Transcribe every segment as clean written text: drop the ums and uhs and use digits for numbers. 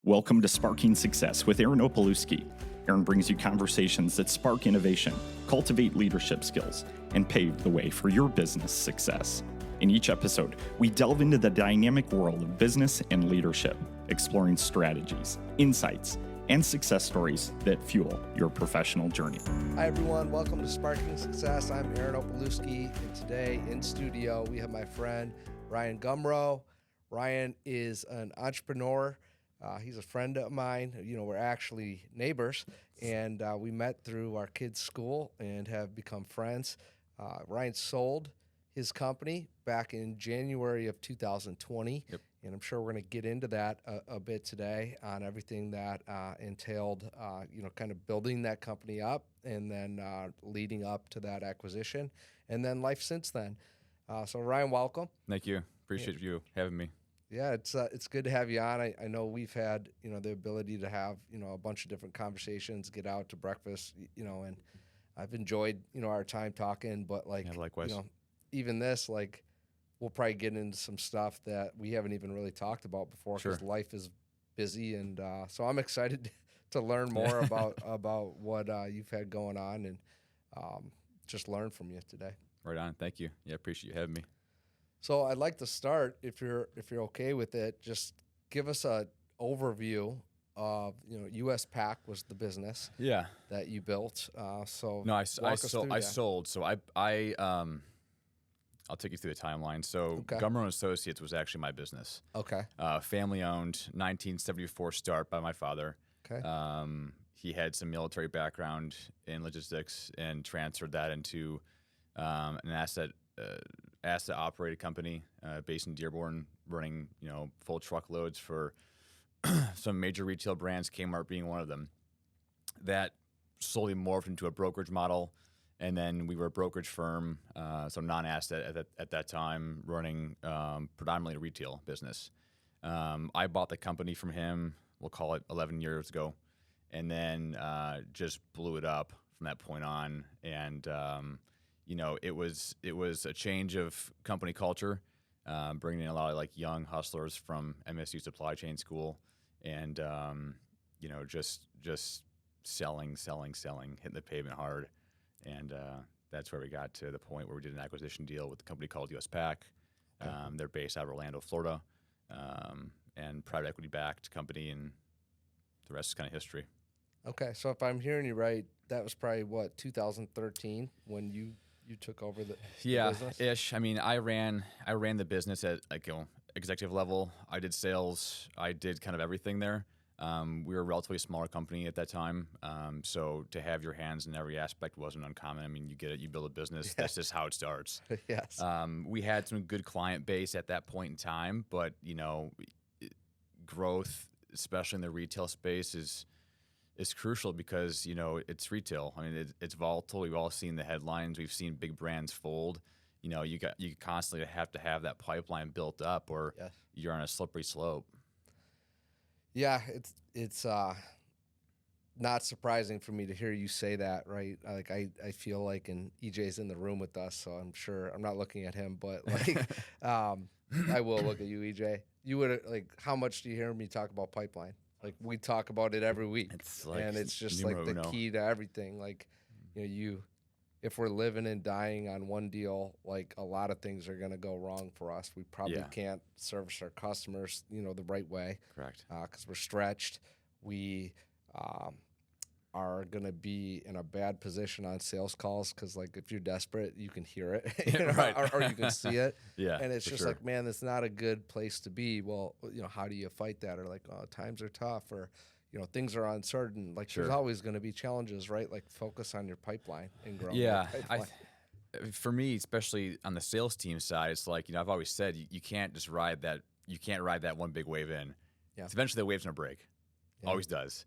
Welcome to Sparking Success with Aaron Opalewski. Aaron brings you conversations that spark innovation, cultivate leadership skills, and pave the way for your business success. In each episode, we delve into the dynamic world of business and leadership, exploring strategies, insights, and success stories that fuel your professional journey. Hi, everyone. Welcome to Sparking Success. I'm Aaron Opalewski, and today in studio, we have my friend, Ryan Gumro. Ryan is an entrepreneur. He's a friend of mine. We're actually neighbors, and we met through our kids' school and have become friends. Ryan sold his company back in January of 2020, and I'm sure we're going to get into that a bit today on everything that entailed, kind of building that company up and then leading up to that acquisition, and then life since then. So Ryan, welcome. Thank you. Appreciate you having me. Yeah, it's good to have you on. I know we've had, the ability to have, a bunch of different conversations, get out to breakfast, and I've enjoyed, our time talking, but Likewise. Even this, we'll probably get into some stuff that we haven't even really talked about before because life is busy. And so I'm excited to learn more about what you've had going on and just learn from you today. Right on. Thank you. Yeah, appreciate you having me. So I'd like to start, if you're okay with it, just give us an overview of, US Pack was the business that you built. I sold. So I'll take you through the timeline. So Gumro Associates was actually my business. Okay. Family owned, 1974 start by my father. Okay. He had some military background in logistics and transferred that into an asset operated company based in Dearborn, running full truckloads for some major retail brands, Kmart being one of them. That slowly morphed into a brokerage model, and then we were a brokerage firm, so non-asset at that time, running predominantly a retail business. I bought the company from him, we'll call it 11 years ago, and then just blew it up from that point on. And it was a change of company culture, bringing in a lot of young hustlers from MSU supply chain school, and just selling, hitting the pavement hard, and that's where we got to the point where we did an acquisition deal with a company called US Pack. They're based out of Orlando, Florida, and private equity backed company, and the rest is kind of history. Okay, so if I'm hearing you right, that was probably 2013 when you took over the business? Ish. I mean, I ran the business at executive level. I did sales. I did kind of everything there. We were a relatively smaller company at that time, so to have your hands in every aspect wasn't uncommon. I mean, you get it. You build a business. That's just how it starts. Yes. We had some good client base at that point in time, but growth, especially in the retail space, is crucial because, it's retail. I mean, it's volatile. We've all seen the headlines. We've seen big brands fold. You constantly have to have that pipeline built up, or you're on a slippery slope. Yeah, it's not surprising for me to hear you say that, right? I feel like, and EJ's in the room with us, so I'm sure I'm not looking at him, but I will look at you, EJ. You would how much do you hear me talk about pipeline? We talk about it every week, and it's just the key to everything. If we're living and dying on one deal, a lot of things are going to go wrong for us. We probably can't service our customers, the right way. Correct. Because we're stretched. We are going to be in a bad position on sales calls because, if you're desperate, you can hear it, right. or you can see it. And it's just man, that's not a good place to be. Well, how do you fight that? Or times are tough, or things are uncertain. There's always going to be challenges, right? Focus on your pipeline and grow. Yeah, for me, especially on the sales team side, it's I've always said you can't just ride that. You can't ride that one big wave in. Yeah. Eventually, the wave's gonna break. Yeah. Always does.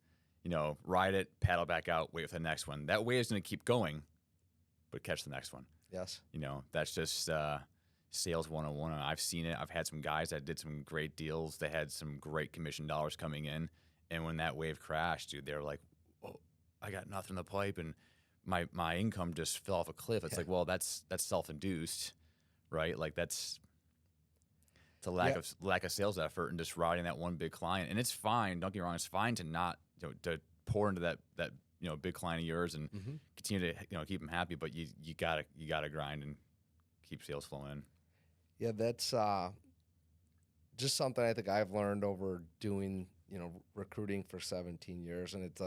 Ride it, paddle back out, wait for the next one. That wave's gonna keep going, but catch the next one. Yes. That's just sales 101. I've seen it. I've had some guys that did some great deals. They had some great commission dollars coming in. And when that wave crashed, dude, they were like, "Oh, I got nothing in the pipe, and my income just fell off a cliff." It's well, that's self-induced, right? It's a lack of sales effort and just riding that one big client. And it's fine. Don't get me wrong. It's fine to not, to pour into that big client of yours and continue to, keep them happy. But you gotta grind and keep sales flowing in. Yeah, that's just something I think I've learned over doing, recruiting for 17 years. And it's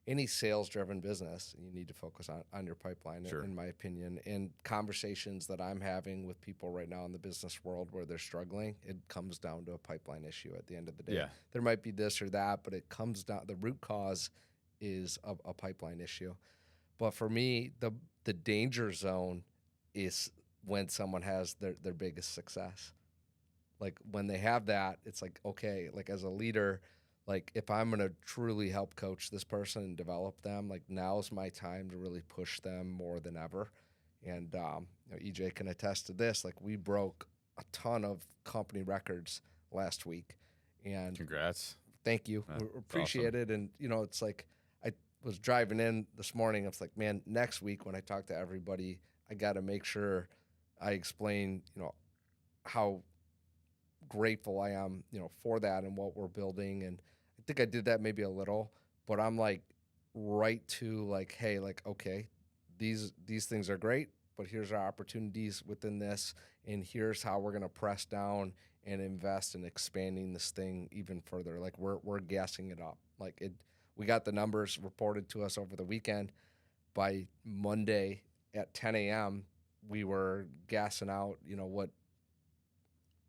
any sales-driven business, you need to focus on your pipeline, Sure. in my opinion. And conversations that I'm having with people right now in the business world where they're struggling, it comes down to a pipeline issue at the end of the day. Yeah. There might be this or that, but it comes down, the root cause is a pipeline issue. But for me, the danger zone is when someone has their biggest success. Like when they have that, it's like, okay, like as a leader, like if I'm going to truly help coach this person and develop them, like now's my time to really push them more than ever. And EJ can attest to this. Like we broke a ton of company records last week. And Congrats. thank you. We appreciate awesome. it. And, it's like I was driving in this morning. It's like, man, next week when I talk to everybody, I got to make sure I explain, how grateful I am, for that and what we're building. And I think I did that maybe a little, but I'm like right to like, hey, like, okay, these things are great, but here's our opportunities within this. And here's how we're going to press down and invest in expanding this thing even further. Like we're gassing it up. Like we got the numbers reported to us over the weekend. By Monday at 10 a.m., we were gassing out, what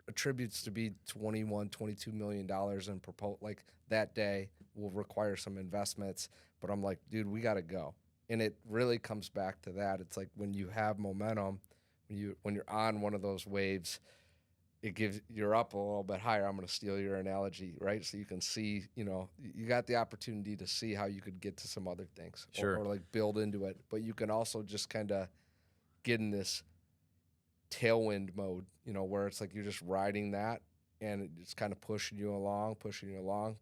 attributes to be $22 million in like that day will require some investments. But I'm like, dude, we got to go. And it really comes back to that. It's like when you have momentum, when you're on one of those waves, you're up a little bit higher. I'm going to steal your analogy, right? So you can see, you got the opportunity to see how you could get to some other things, Sure. or like build into it. But you can also just kind of get in this tailwind mode, where it's like you're just riding that and it's kind of pushing you along,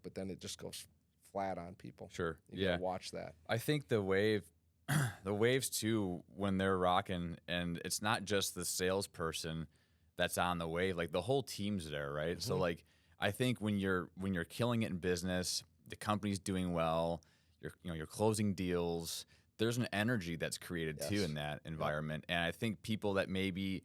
but then it just goes flat on people. Sure. You gotta watch that. I think the waves too, when they're rocking, and it's not just the salesperson that's on the wave, like the whole team's there, right? So like, I think when you're killing it in business, the company's doing well, you're closing deals, there's an energy that's created too in that environment. And I think people that may be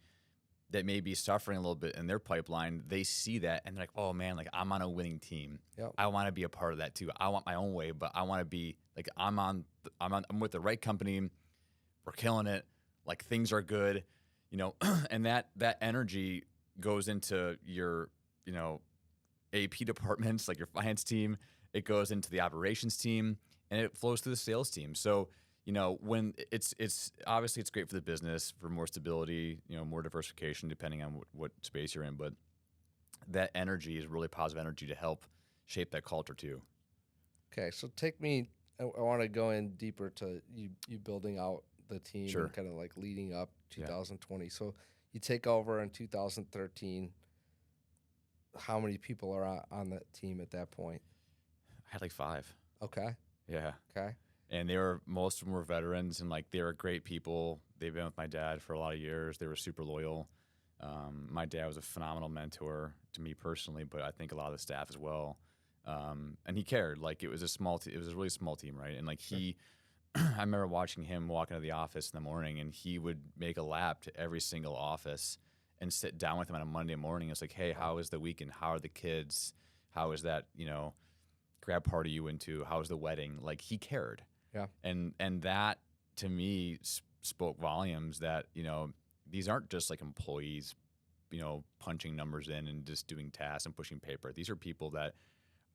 suffering a little bit in their pipeline, they see that and they're like, oh man, like I'm on a winning team. Yep. I want to be a part of that too. I want my own way, but I want to be like, I'm with the right company. We're killing it. Like things are good, and that energy goes into your, AP departments, like your finance team. It goes into the operations team and it flows through the sales team. So, when it's obviously it's great for the business, for more stability, more diversification, depending on what space you're in. But that energy is really positive energy to help shape that culture too. Okay, so take me. I want to go in deeper to you building out the team Sure. and kind of like leading up 2020. Yeah. So you take over in 2013. How many people are on that team at that point? I had like 5. Okay. Yeah. Okay. And most of them were veterans, and like they were great people. They've been with my dad for a lot of years. They were super loyal. My dad was a phenomenal mentor to me personally, but I think a lot of the staff as well. And he cared. Like it was it was a really small team, right? And like I remember watching him walk into the office in the morning, and he would make a lap to every single office and sit down with him on a Monday morning. It's like, hey, how was the weekend? How are the kids? How is that, grad party you went to? How was the wedding? Like he cared. Yeah. And that to me spoke volumes that, these aren't just like employees, punching numbers in and just doing tasks and pushing paper. These are people that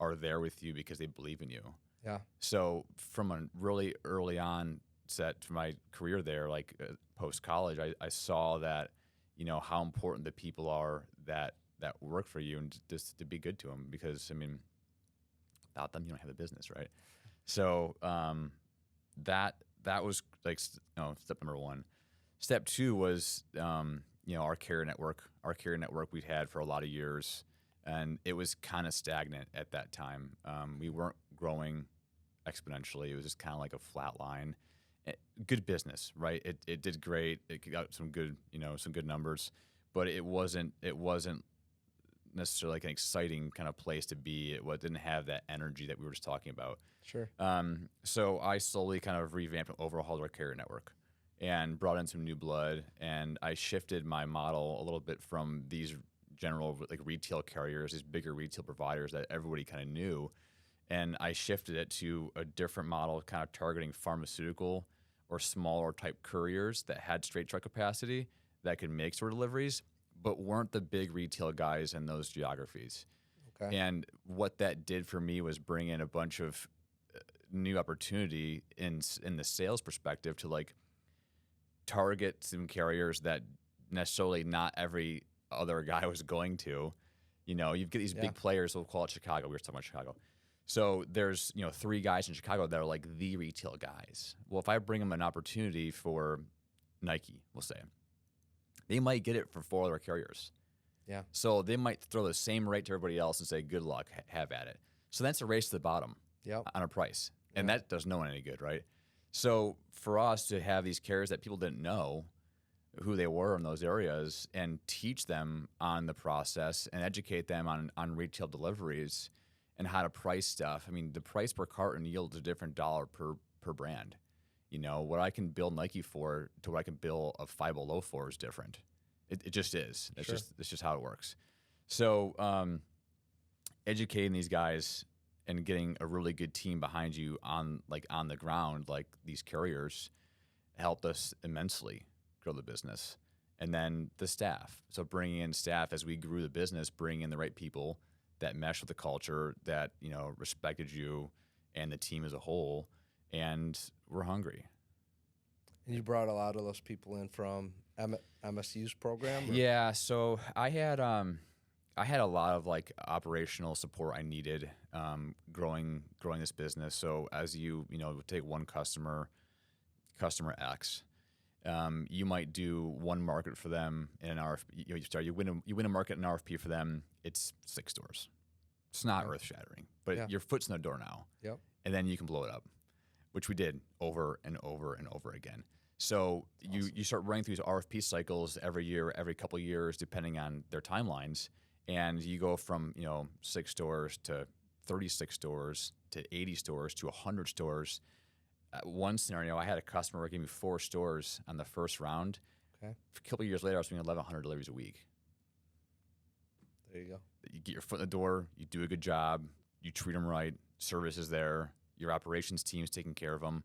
are there with you because they believe in you. Yeah. So from a really early on set to my career there, like post college, I saw that, how important the people are that work for you, and just to be good to them, because without them, you don't have a business, right? So that was like step number 1. Step 2 was our carrier network. Our carrier network we'd had for a lot of years, and it was kind of stagnant at that time. We weren't growing exponentially. It was just kind of like a flat line. Good business, right? It did great. It got some good numbers, but it wasn't necessarily like an exciting kind of place to be. It didn't have that energy that we were just talking about. Sure. So I slowly kind of revamped and overhauled our carrier network and brought in some new blood. And I shifted my model a little bit from these general like retail carriers, these bigger retail providers that everybody kind of knew. And I shifted it to a different model, kind of targeting pharmaceutical or smaller type couriers that had straight truck capacity that could make store deliveries, but weren't the big retail guys in those geographies. Okay. And what that did for me was bring in a bunch of new opportunity in the sales perspective to like target some carriers that necessarily not every other guy was going to. You know, you've got these big players, we'll call it Chicago. We were talking about Chicago. So there's, 3 guys in Chicago that are like the retail guys. Well, if I bring them an opportunity for Nike, we'll say, they might get it for 4 other carriers. Yeah. So they might throw the same rate to everybody else and say, good luck, have at it. So that's a race to the bottom on a price. And that does no one any good, right? So for us to have these carriers that people didn't know who they were in those areas and teach them on the process and educate them on retail deliveries and how to price stuff. I mean, the price per carton yields a different dollar per brand. You know, what I can bill Nike for to what I can bill a Five Below for is different. It just is. It's just how it works. So educating these guys and getting a really good team behind you on the ground, like these carriers, helped us immensely grow the business. And then the staff. So bringing in staff as we grew the business, bringing in the right people that mesh with the culture, that, respected you and the team as a whole. And we're hungry. And you brought a lot of those people in from MSU's program? Or? Yeah. So I had a lot of like operational support I needed growing this business. So as you take one customer X, you might do one market for them in an RFP. You win a market in an RFP for them. It's 6 stores. It's not earth shattering, but your foot's in the door now. Yep. And then you can blow it up, which we did over and over and over again. So you start running through these RFP cycles every year, every couple of years, depending on their timelines. And you go from, 6 stores to 36 stores to 80 stores to 100 stores. One scenario, I had a customer give me 4 stores on the first round. Okay. A couple of years later, I was doing 1,100 deliveries a week. There you go. You get your foot in the door, you do a good job, you treat them right, service is there, your operations team's taking care of them,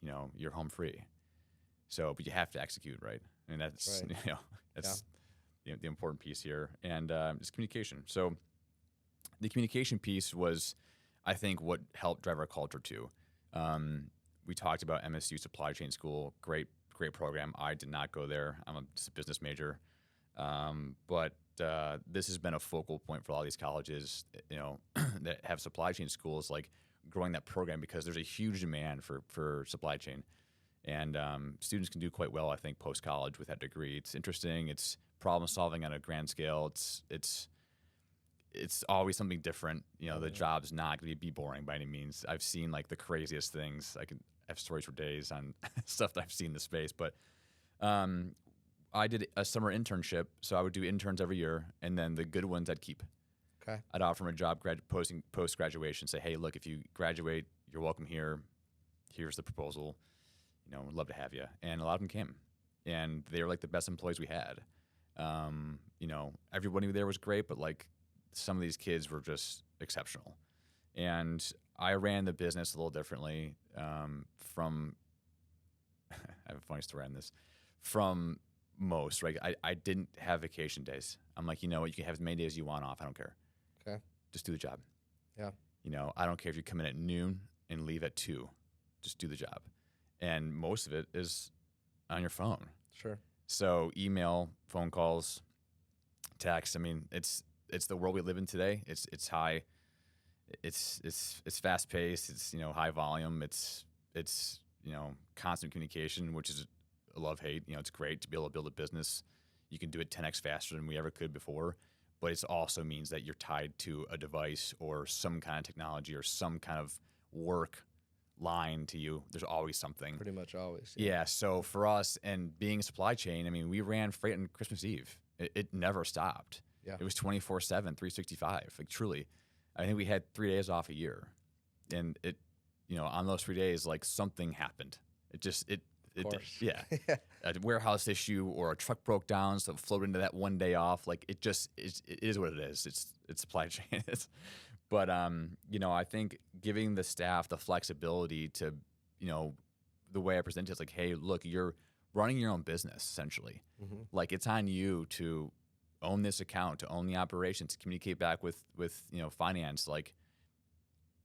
you're home free. So, but you have to execute, right? And that's, right. That's the important piece here. And it's communication. So the communication piece was, I think, what helped drive our culture too. We talked about MSU Supply Chain School, great program. I did not go there. I'm just a business major. But this has been a focal point for all these colleges, that have supply chain schools, like growing that program, because there's a huge demand for supply chain. And students can do quite well, I think, post-college with that degree. It's interesting. It's problem solving on a grand scale. It's always something different. The job's not going to be boring by any means. I've seen like the craziest things. I can have stories for days on stuff that I've seen in the space. But I did a summer internship, so I would do interns every year, and then the good ones I'd keep. Okay. I'd offer them a job post-graduation, say, hey, look, if you graduate, you're welcome here. Here's the proposal. We'd love to have you. And a lot of them came, and they were like the best employees we had. Everybody there was great, but like some of these kids were just exceptional. And I ran the business a little differently from I have a funny story on this. From most, right? I didn't have vacation days. I'm like, you can have as many days as you want off. I don't care. Okay. Just do the job. Yeah. I don't care if you come in at noon and leave at 2. Just do the job. And most of it is on your phone. Sure. So email, phone calls, text. I mean, it's the world we live in today. It's high. It's fast paced. It's high volume. It's constant communication, which is a love hate. It's great to be able to build a business. You can do it 10x faster than we ever could before. But it also means that you're tied to a device or some kind of technology or some kind of work line to you. There's always something. Pretty much always. Yeah. So for us, and being supply chain, I mean, we ran freight on Christmas Eve. It never stopped. Yeah. It was 24/7, 365. Like truly, I think we had 3 days off a year, and it, on those 3 days, like something happened. It just it Of it course. yeah, a warehouse issue or a truck broke down, so it flowed into that 1 day off. Like it is what it is. It's supply chain. But I think giving the staff the flexibility to, the way I present it is like, hey, look, you're running your own business essentially. Mm-hmm. Like it's on you to own this account, to own the operations, to communicate back with finance. Like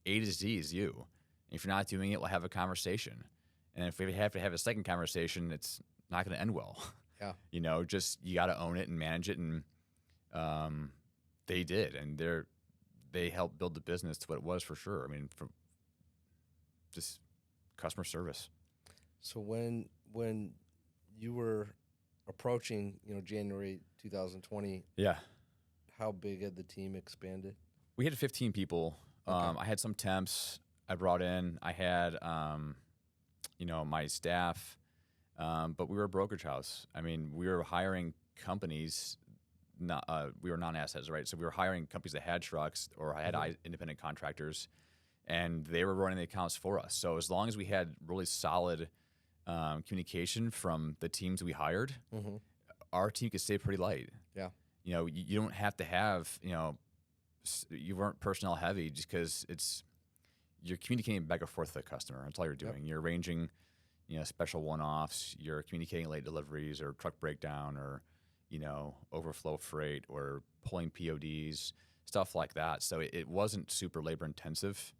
A to Z is you. If you're not doing it, we'll have a conversation. And if we have to have a second conversation, it's not going to end well. Yeah. Just you got to own it and manage it. And they did, and they helped build the business to what it was for sure. I mean, from just customer service. So when you were approaching, January 2020, Yeah. how big had the team expanded? We had 15 people. Okay. I had some temps I brought in. I had, my staff, but we were a brokerage house. I mean, we were hiring companies. We were non-assets, right? So we were hiring companies that had trucks or had independent contractors, and they were running the accounts for us. So as long as we had really solid communication from the teams we hired, Mm-hmm. our team could stay pretty light. Yeah. You don't have to have, you weren't personnel heavy just because you're communicating back and forth with the customer. That's all you're doing. Yep. You're arranging, special one-offs. You're communicating late deliveries or truck breakdown or, overflow freight or pulling PODs, stuff like that. So it wasn't super labor intensive,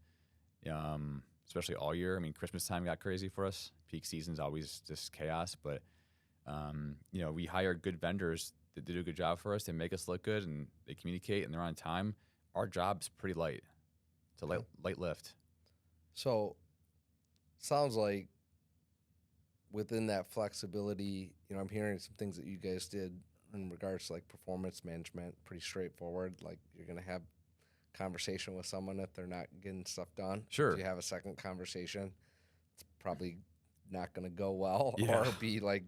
especially all year. I mean, Christmas time got crazy for us. Peak season's always just chaos. But, we hired good vendors that do a good job for us. They make us look good and they communicate and they're on time. Our job's pretty light. It's a light lift. So sounds like within that flexibility, I'm hearing some things that you guys did in regards to like performance management, pretty straightforward. Like you're going to have conversation with someone if they're not getting stuff done. Sure. If you have a second conversation, it's probably not going to go well Yeah. or be like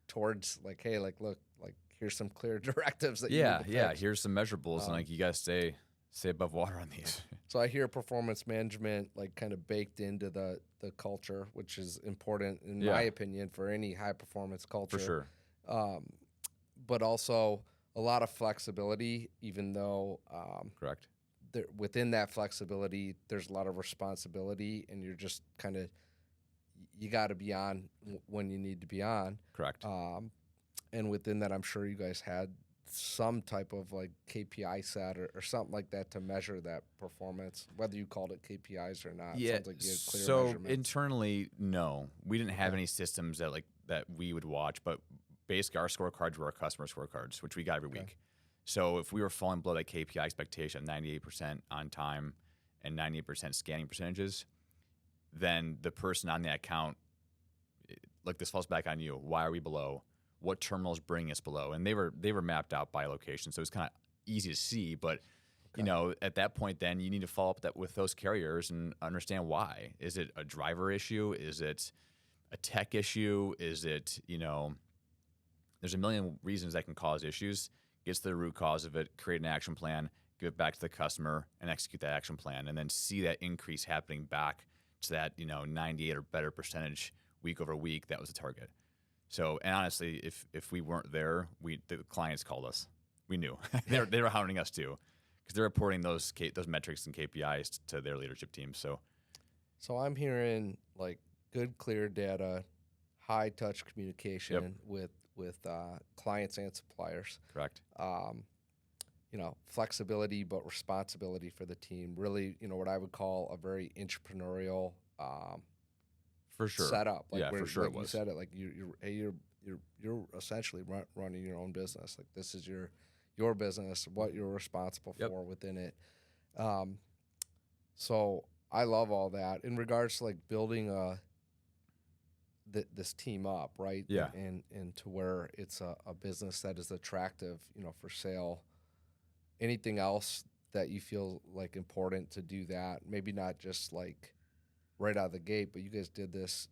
towards like, hey, like, look, like here's some clear directives that you need to fix. Here's some measurables, and like you gotta stay above water on these. So I hear performance management like kind of baked into the culture, which is important in my opinion for any high performance culture. For sure. But also a lot of flexibility, even though Correct. within that flexibility, there's a lot of responsibility, and you're just kind of you got to be on when you need to be on. Correct. And within that, I'm sure you guys had some type of like KPI set or something like that to measure that performance, whether you called it KPIs or not. It sounds like you had clear so measurements. internally, no, we didn't have any systems that we would watch, but basically our scorecards were our customer scorecards, which we got every week. So if we were falling below that KPI expectation, 98% on time and 98% scanning percentages, then the person on the account, like this falls back on you. Why are we below? What terminals bring us below? And they were mapped out by location, so it's kind of easy to see. But at that point, then you need to follow up with those carriers and understand why. Is it a driver issue? Is it a tech issue? Is it there's a million reasons that can cause issues. Get to the root cause of it, create an action plan, give it back to the customer, and execute that action plan, and then see that increase happening back to that 98 or better percentage week over week. That was the target. So, and honestly, if we weren't there, the clients called us. We knew they were hounding us too, because they're reporting those metrics and KPIs to their leadership team. So I'm hearing like good, clear data, high touch communication with clients and suppliers. Correct. Flexibility but responsibility for the team. Really, what I would call a very entrepreneurial For sure. setup. Like for sure like it was. you said it. Like you're essentially running your own business. Like this is your business. What you're responsible for within it. So I love all that in regards to like building this team up, right? Yeah. And to where it's a business that is attractive, for sale. Anything else that you feel like important to do that? Maybe not just like right out of the gate, but you guys did this,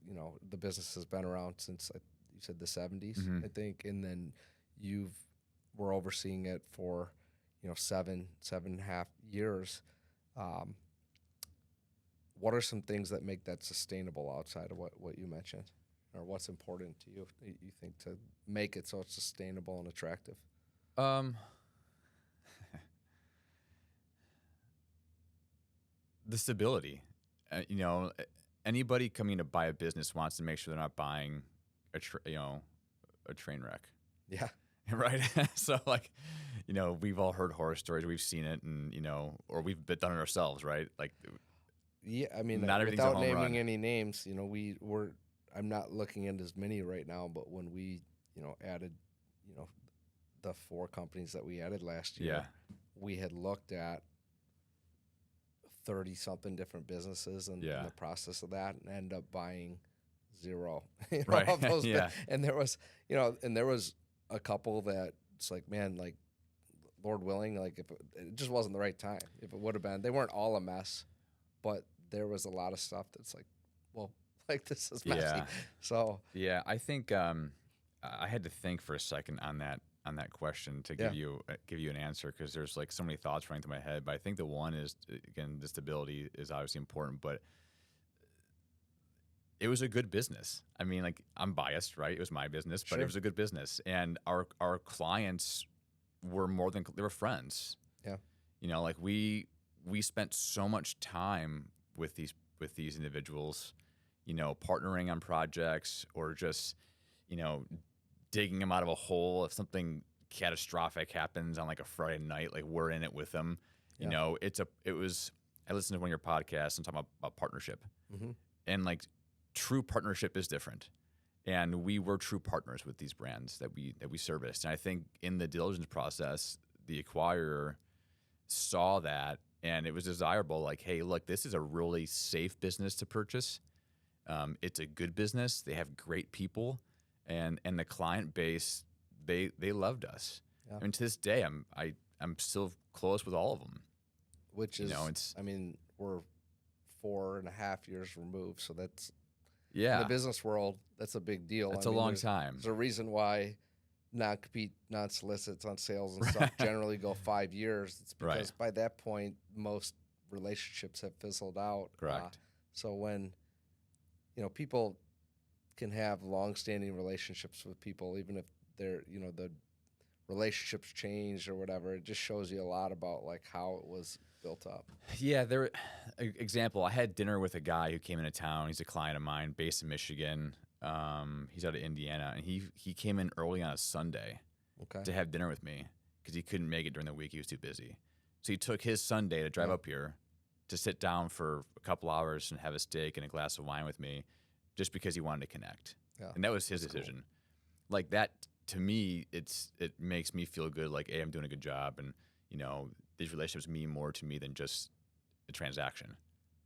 the business has been around since you said the 70s, I think. And then you've were overseeing it for, 7.5 years. What are some things that make that sustainable outside of what you mentioned? Or what's important to you, you think, to make it so it's sustainable and attractive? The stability. Anybody coming to buy a business wants to make sure they're not buying a train wreck. Yeah. Right. So we've all heard horror stories. We've seen it, and or we've done it ourselves. Right. Like, yeah. I mean, not everything's a without home naming run. any names, I'm not looking into as many right now, but when we, added, the 4 companies that we added last year, we had looked at 30 something different businesses in the process of that, and end up buying 0 Right. of those. Yeah. And there was a couple that it's like, man, like, Lord willing, like, if it just wasn't the right time. If it would have been, they weren't all a mess, but there was a lot of stuff that's like, well, like, this is messy. Yeah. So Yeah, I think I had to think for a second on that question to give you an answer, because there's like so many thoughts running through my head. But I think the one is, again, the stability is obviously important, but it was a good business. I mean, like, I'm biased, right? It was my business, but Sure. it was a good business, and our clients were they were friends. Yeah. Like, we spent so much time with these individuals, partnering on projects, or just, digging them out of a hole if something catastrophic happens on like a Friday night. Like, we're in it with them. Yeah. I listened to one of your podcasts and talking about partnership, Mm-hmm. and like, true partnership is different. And we were true partners with these brands that we serviced. And I think in the diligence process, the acquirer saw that, and it was desirable. Like, hey, look, this is a really safe business to purchase. It's a good business. They have great people, and the client base, they loved us. Yeah. I mean, to this day, I'm still close with all of them. Which is, it's I mean, we're 4.5 years removed, so that's, in yeah, the business world, that's a big deal. that's I a mean, long there's time. a reason why non-compete, non-solicits on sales and stuff generally go 5 years. It's because Right. by that point, most relationships have fizzled out. Correct. So when, people can have long-standing relationships with people, even if they're, the relationships changed or whatever, it just shows you a lot about like how it was built up. Yeah, example, I had dinner with a guy who came into town. He's a client of mine based in Michigan. He's out of Indiana, and he came in early on a Sunday Okay. to have dinner with me because he couldn't make it during the week. He was too busy. So he took his Sunday to drive up here to sit down for a couple hours and have a steak and a glass of wine with me, just because he wanted to connect. Yeah. And that was his That's decision. cool. Like, that, to me, it makes me feel good. Like, hey, I'm doing a good job, and these relationships mean more to me than just a transaction.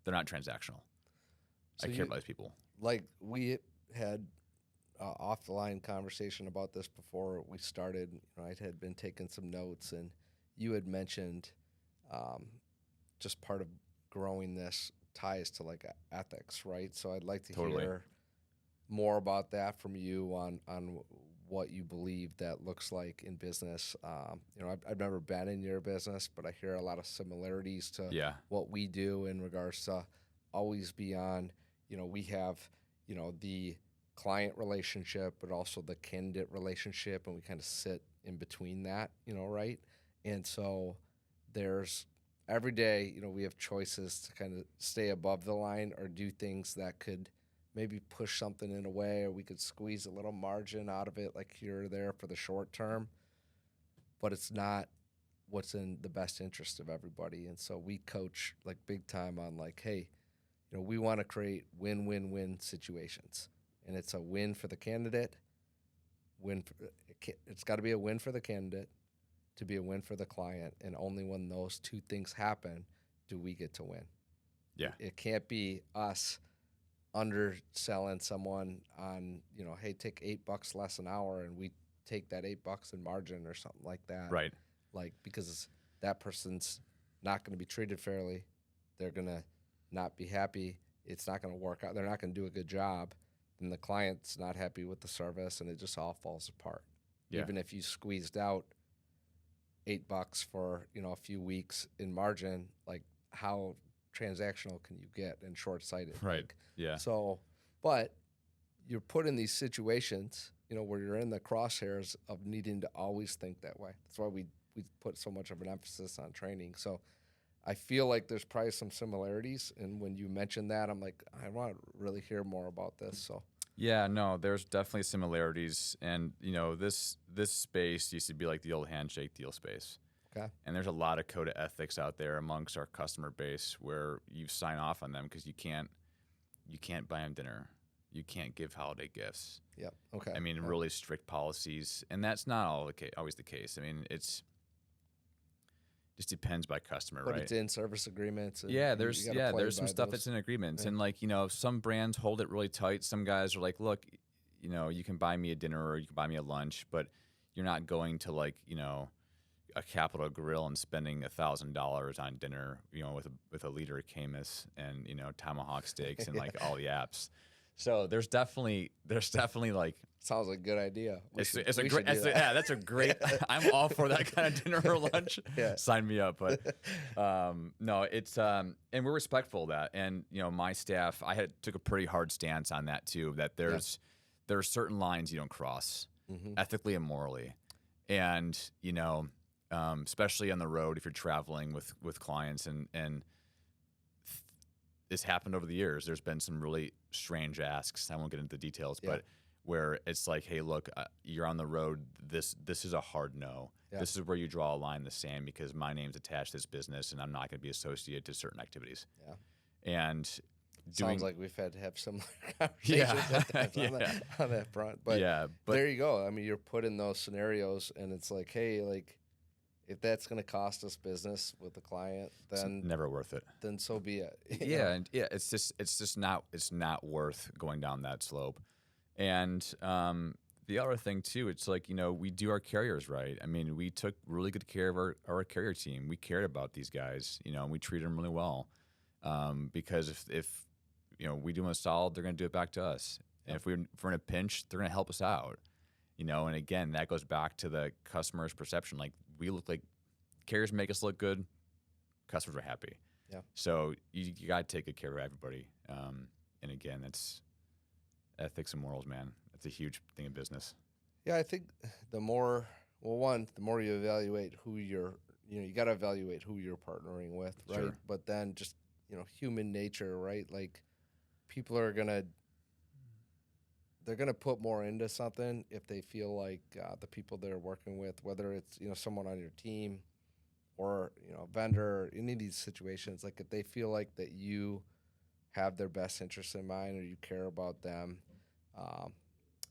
They're not transactional. So I care about these people. Like, we had off the line conversation about this before we started. I had been taking some notes, and you had mentioned just part of growing this ties to like ethics, right? So I'd like to hear more about that from you on what you believe that looks like in business. I've never been in your business, but I hear a lot of similarities to what we do in regards to always beyond, we have, the client relationship, but also the candidate relationship, and we kind of sit in between that, right? And so there's every day, we have choices to kind of stay above the line or do things that could maybe push something in a way, or we could squeeze a little margin out of it, like here or there for the short term, but it's not what's in the best interest of everybody. And so we coach like big time on like, hey, we want to create win-win-win situations, and it's a win for the candidate. It's got to be a win for the candidate to be a win for the client, and only when those two things happen do we get to win. Yeah. It can't be us underselling someone on, hey, take $8 less an hour, and we take that $8 in margin or something like that. Right. Like, because that person's not going to be treated fairly. They're going to not be happy. It's not going to work out. They're not going to do a good job. And the client's not happy with the service, and it just all falls apart. Yeah. Even if you squeezed out $8 for, a few weeks in margin, like how transactional can you get and short-sighted? Right. Like, Yeah. so, but you're put in these situations, where you're in the crosshairs of needing to always think that way. That's why we put so much of an emphasis on training. So I feel like there's probably some similarities. And when you mentioned that, I'm like, I want to really hear more about this. So Yeah, no, there's definitely similarities. And, this space used to be like the old handshake deal space. okay, And there's a lot of code of ethics out there amongst our customer base where you sign off on them because you can't buy them dinner. You can't give holiday gifts. yep, okay. I mean, Yep. really strict policies, and that's not always the case. I mean, just depends by customer, But right? it's in service agreements. And Yeah, you there's gotta play some by stuff those. that's in agreements, Yeah. and some brands hold it really tight. Some guys are like, look, you can buy me a dinner or you can buy me a lunch, but you're not going to a Capitol Grill and spending $1,000 on dinner, with a liter of Camus and tomahawk steaks and like all the apps. So there's definitely like Sounds like a good idea. that's a great. I'm all for that kind of dinner or lunch. Yeah. Sign me up. But no, it's and we're respectful of that. And my staff, took a pretty hard stance on that too. That there are certain lines you don't cross ethically and morally, and especially on the road if you're traveling with clients and this happened over the years. There's been some really strange asks. I won't get into the details, but where it's like, hey, look, you're on the road. This is a hard no. Yeah. This is where you draw a line in the sand because my name's attached to this business and I'm not going to be associated to certain activities. Yeah. And Sounds like we've had to have similar conversations on that front. But there you go. I mean, you're put in those scenarios and it's like, hey, like if that's going to cost us business with the client, then it's never worth it. Then so be it. It's just not worth going down that slope. And the other thing too, it's like we do our carriers right. I mean, we took really good care of our carrier team. We cared about these guys, and we treated them really well. Because if we do them a solid, they're going to do it back to us. And if we're in a pinch, they're going to help us out. And again, that goes back to the customer's perception. Like we look like carriers make us look good, customers are happy. Yeah. So you got to take good care of everybody. And again, that's ethics and morals, man. That's a huge thing in business. Yeah, I think the more you evaluate who you got to evaluate who you're partnering with, right? Sure. But then just, human nature, right? Like people are they're going to put more into something if they feel like the people they're working with, whether it's, someone on your team or, a vendor, any of these situations, like if they feel like that you have their best interests in mind or you care about them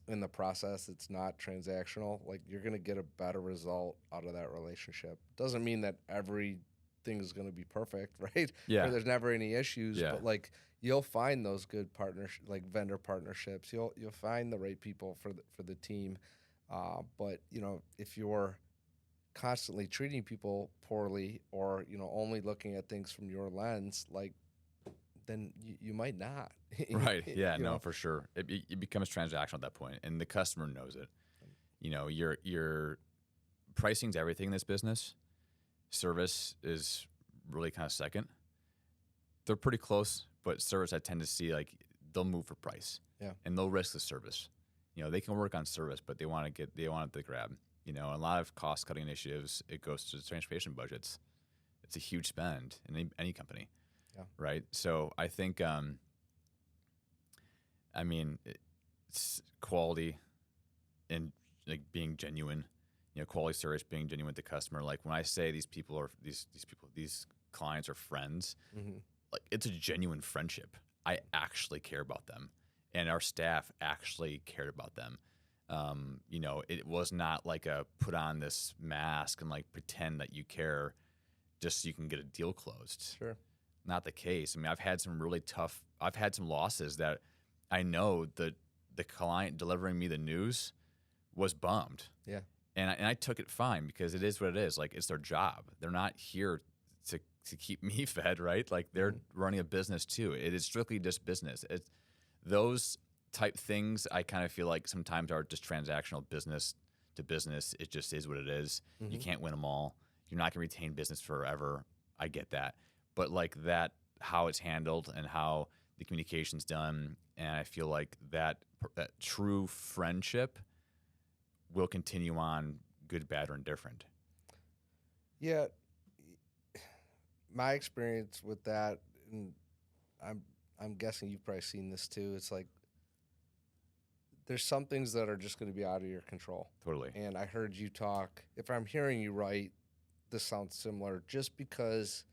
in the process, it's not transactional, like you're going to get a better result out of that relationship. Doesn't mean that everything is going to be perfect, right? Yeah. Or there's never any issues, Yeah. but like you'll find those good like vendor partnerships. You'll find the right people for the team. But if you're constantly treating people poorly or only looking at things from your lens, like then you might not. Right. Yeah. No, for sure. It becomes transactional at that point, and the customer knows it. Your pricing's everything in this business. Service is really kind of second. They're pretty close, but service I tend to see like they'll move for price. Yeah. And they'll risk the service. They can work on service, but they want it to grab. A lot of cost cutting initiatives, it goes to transportation budgets. It's a huge spend in any company. Yeah. Right. So I think, it's quality and like being genuine, quality service, being genuine with the customer. Like when I say these clients are friends, like it's a genuine friendship. I actually care about them, and our staff actually cared about them. It was not like a put on this mask and like pretend that you care just so you can get a deal closed. Sure. Not the case. I mean, I've had some losses that I know that the client delivering me the news was bummed. Yeah. And I took it fine because it is what it is. Like it's their job. They're not here to keep me fed, right? Like they're running a business too. It is strictly just business. Those type things I kind of feel like sometimes are just transactional business to business. It just is what it is. You can't win them all. you're not going to retain business forever. I get that. But like that, how it's handled and how the communication's done, and I feel like that true friendship will continue on, good, bad, or indifferent. Yeah, my experience with that, and I'm guessing you've probably seen this too. It's like there's some things that are just going to be out of your control. Totally. And I heard you talk. If I'm hearing you right, this sounds similar. Just because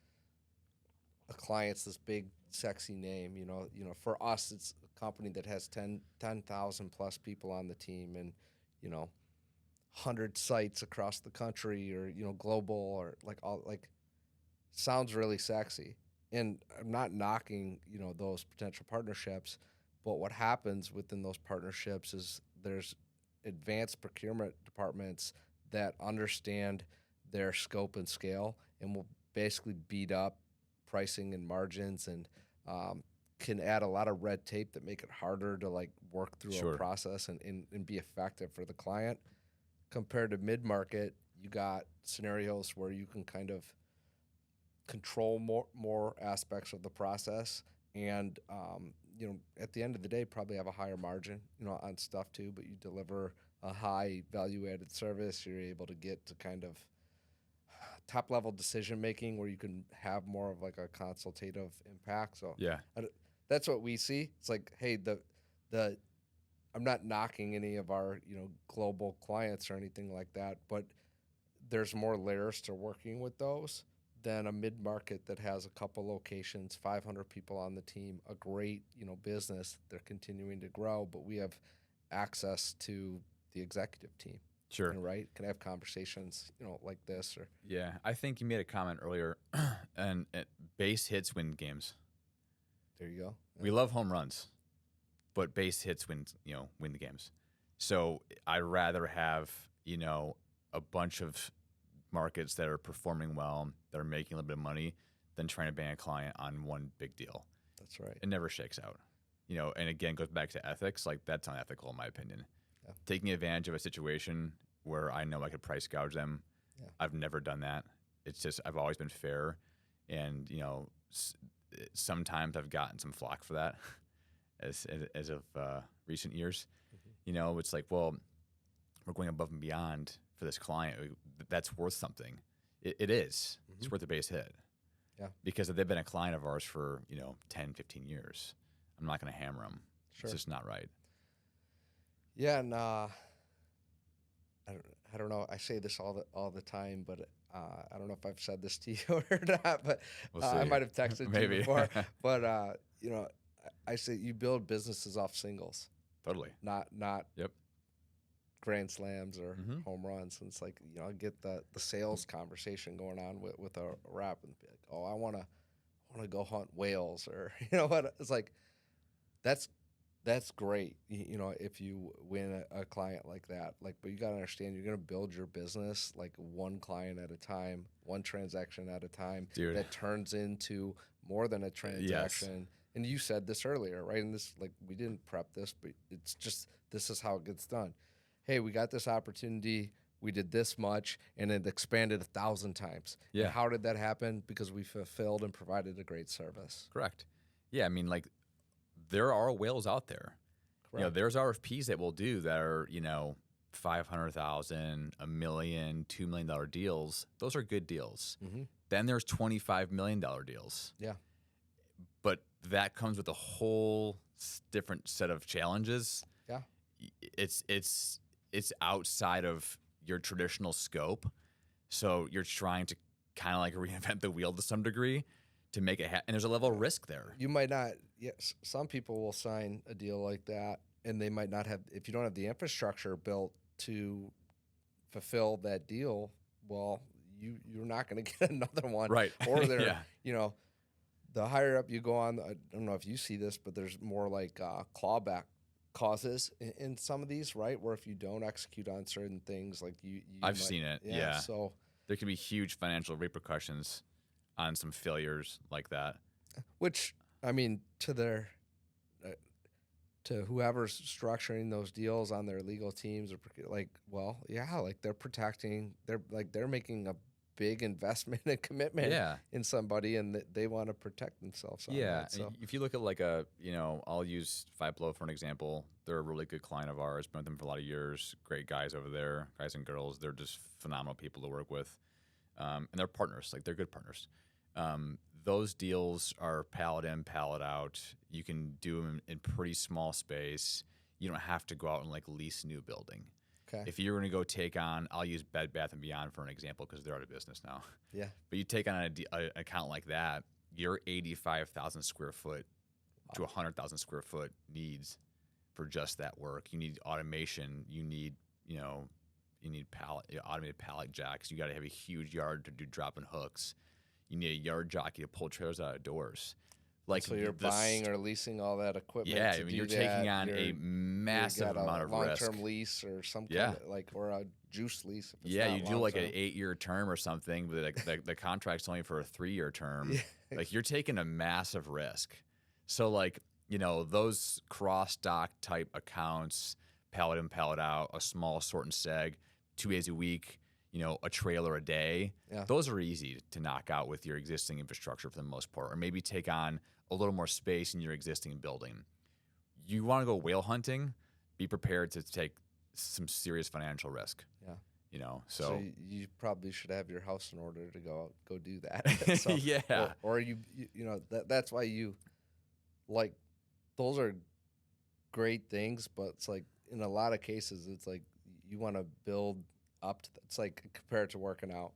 a client's this big, sexy name, for us, it's a company that has 10,000 plus people on the team, and 100 sites across the country, or global, or sounds really sexy. And I'm not knocking those potential partnerships, but what happens within those partnerships is there's advanced procurement departments that understand their scope and scale and will basically beat up pricing and margins, and can add a lot of red tape that make it harder to work through Sure. a process and be effective for the client. Compared to mid-market, you got scenarios where you can kind of control more aspects of the process, and at the end of the day, probably have a higher margin on stuff too, but you deliver a high value-added service. You're able to get to kind of top-level decision-making where you can have more of a consultative impact. So Yeah. that's what we see. It's like, hey, I'm not knocking any of our global clients or anything like that, but there's more layers to working with those than a mid-market that has a couple locations, 500 people on the team, a great business. They're continuing to grow, but we have access to the executive team. Sure. Right? Can I have conversations like this? Or Yeah. I think you made a comment earlier, and base hits win games. there you go. We love home runs, but base hits win the games. So I'd rather have, a bunch of markets that are performing well, that are making a little bit of money, than trying to bang a client on one big deal. That's right. It never shakes out. And again, goes back to ethics. Like, that's unethical in my opinion. Yeah. Taking advantage of a situation where I know I could price gouge them. Yeah. I've never done that. It's just, I've always been fair. And, sometimes I've gotten some flack for that as of recent years. Mm-hmm. It's like, well, we're going above and beyond for this client. That's worth something. It is. Mm-hmm. It's worth a base hit. Yeah. Because if they've been a client of ours for, 10, 15 years, I'm not going to hammer them. Sure. It's just not right. Yeah, and I don't know. I say this all the time, but I don't know if I've said this to you or not. But We'll I see. might have texted Maybe. you before. But I say you build businesses off singles, Totally. not Yep. grand slams or Mhm. home runs. And it's like I get the sales conversation going on with a rep, and be like, oh, I want to go hunt whales, or what? It's like that's great, if you win a client like that. But you got to understand, you're going to build your business one client at a time, one transaction at a time. Dude. That turns into more than a transaction. Yes. And you said this earlier, right? And this, we didn't prep this, but it's just, this is how it gets done. Hey, we got this opportunity. We did this much, and it expanded 1,000 times. Yeah. And how did that happen? Because we fulfilled and provided a great service. Correct. Yeah. I mean, there are whales out there. Correct. There's RFPs that we'll do that are, $500,000, $1 million, $2 million deals. Those are good deals. Mm-hmm. Then there's $25 million deals. Yeah. But that comes with a whole different set of challenges. Yeah. It's outside of your traditional scope. So you're trying to kind of reinvent the wheel to some degree to make it happen. And there's a level of risk there. You might not. Yes, some people will sign a deal like that, and they might not have. If you don't have the infrastructure built to fulfill that deal, well, you're not going to get another one. Right. Or they're, Yeah. The higher up you go on, I don't know if you see this, but there's more clawback causes in some of these, right? Where if you don't execute on certain things, I've seen it. Yeah. So there can be huge financial repercussions on some failures like that. which, I mean, to whoever's structuring those deals on their legal teams, or they're protecting, they're making a big investment and commitment Yeah. in somebody, and they want to protect themselves on Yeah. that. So And if you look at I'll use Five Below for an example. They're a really good client of ours. Been with them for a lot of years. Great guys over there, guys and girls. They're just phenomenal people to work with. And they're partners. Like, they're good partners. Those deals are pallet in, pallet out. You can do them in pretty small space. You don't have to go out and like lease a new building. okay, If you're going to go take on, I'll use Bed Bath & Beyond for an example because they're out of business now. yeah, But you take on an account like that, your 85,000 square foot to 100,000 square foot needs for just that work. You need automation. You need automated pallet jacks. You got to have a huge yard to do drop-in hooks. You need a yard jockey to pull trailers out of doors. Like, so you're buying or leasing all that equipment. yeah, to I mean, do you're that. taking on You're- a massive you got amount a of risk. long-term lease or some Yeah. kind of or a juice lease. If it's Yeah, not you do like an long-term. 8-year term or something, but like the contract's only for a 3-year term. Like, you're taking a massive risk. So like, those cross-dock type accounts, pallet in, pallet out, a small sort and seg, 2 days a week, a trailer a day. Yeah. Those are easy to knock out with your existing infrastructure for the most part, or maybe take on a little more space in your existing building. You want to go whale hunting, be prepared to take some serious financial risk. Yeah. So you probably should have your house in order to go do that. So, yeah. or that's why you like those are great things, but it's like in a lot of cases it's like you want to build up to it's like compared to working out.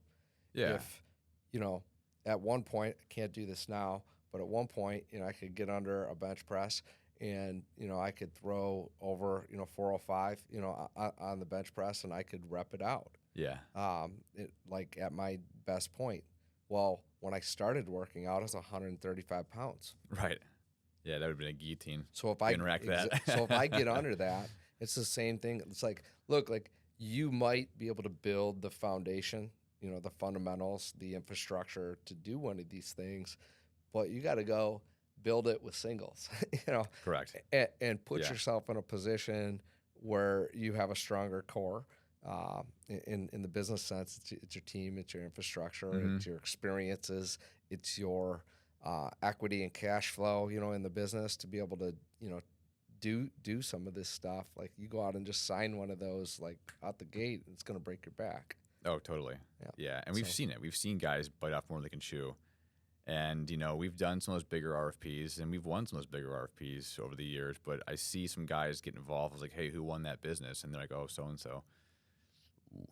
Yeah. If at one point, I can't do this now, but at one point, I could get under a bench press and, I could throw over, 405, on the bench press, and I could rep it out. Yeah. Like at my best point. Well, when I started working out, I was 135 pounds. Right. Yeah, that would have been a guillotine. So if I rack that. so if I get under that, it's the same thing. It's like, look, like you might be able to build the foundation, the fundamentals, the infrastructure to do one of these things, but you got to go build it with singles, Correct. and put Yeah. yourself in a position where you have a stronger core. In the business sense, it's your team, it's your infrastructure, Mhm. it's your experiences, it's your equity and cash flow, in the business to be able to, do some of this stuff. Like you go out and just sign one of those, like out the gate, it's going to break your back. Oh, totally. Yeah. Yeah. And we've seen it. We've seen guys bite off more than they can chew. And, we've done some of those bigger RFPs and we've won some of those bigger RFPs over the years. But I see some guys get involved. I was like, hey, who won that business? And they're like, oh, so-and-so. Ooh.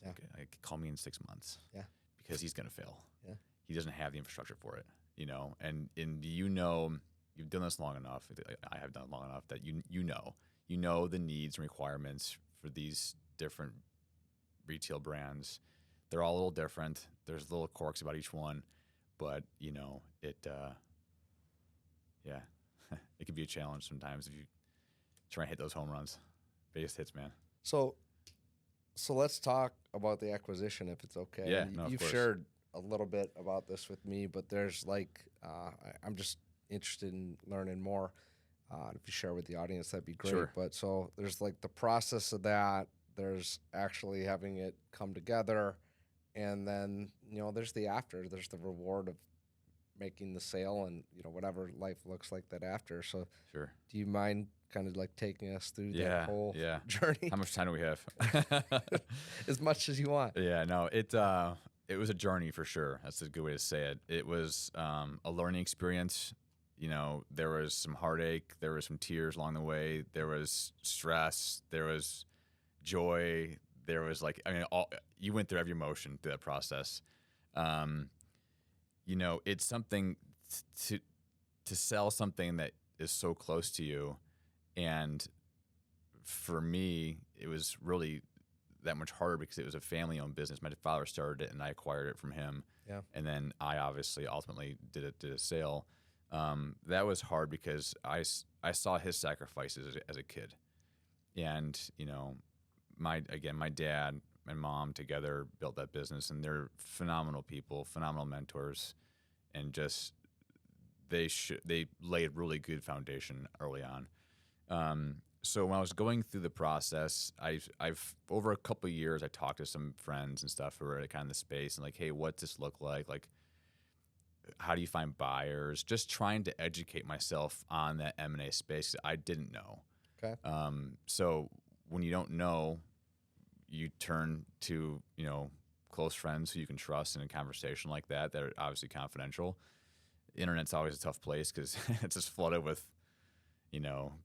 Yeah. Like, call me in 6 months. Yeah. Because he's going to fail. Yeah. He doesn't have the infrastructure for it, And you've done this long enough. I have done it long enough that you know the needs and requirements for these different retail brands. They're all a little different. There's little quirks about each one, but it can be a challenge sometimes if you try and hit those home runs, biggest hits, man. So let's talk about the acquisition, if it's okay. Yeah, And no, of you've course. shared a little bit about this with me, but there's I'm just interested in learning more. If you share with the audience, that'd be great. Sure. But so there's like the process of that. There's actually having it come together, and then there's the after. There's the reward of making the sale, and whatever life looks like that after. So, Sure. do you mind kind of like taking us through Yeah, that whole yeah. journey How much time do we have? as much as you want? Yeah, no, it was a journey for sure. That's a good way to say it. It was a learning experience. There was some heartache, there was some tears along the way, there was stress, there was joy, there was you went through every emotion through that process. It's something to sell something that is so close to you, and for me, it was really that much harder because it was a family-owned business. My father started it, and I acquired it from him. Yeah. And then I obviously ultimately did a sale. That was hard because I saw his sacrifices as a kid, and my dad and mom together built that business, and they're phenomenal people, phenomenal mentors, and just they laid really good foundation early on. So when I was going through the process, I've over a couple of years, I talked to some friends and stuff who are kind of in the space and like, hey, what's this look like? Like, how do you find buyers? Just trying to educate myself on that M&A space. I didn't know. Okay. So when you don't know, you turn to, close friends who you can trust in a conversation like that are obviously confidential. The internet's always a tough place because it's just flooded with,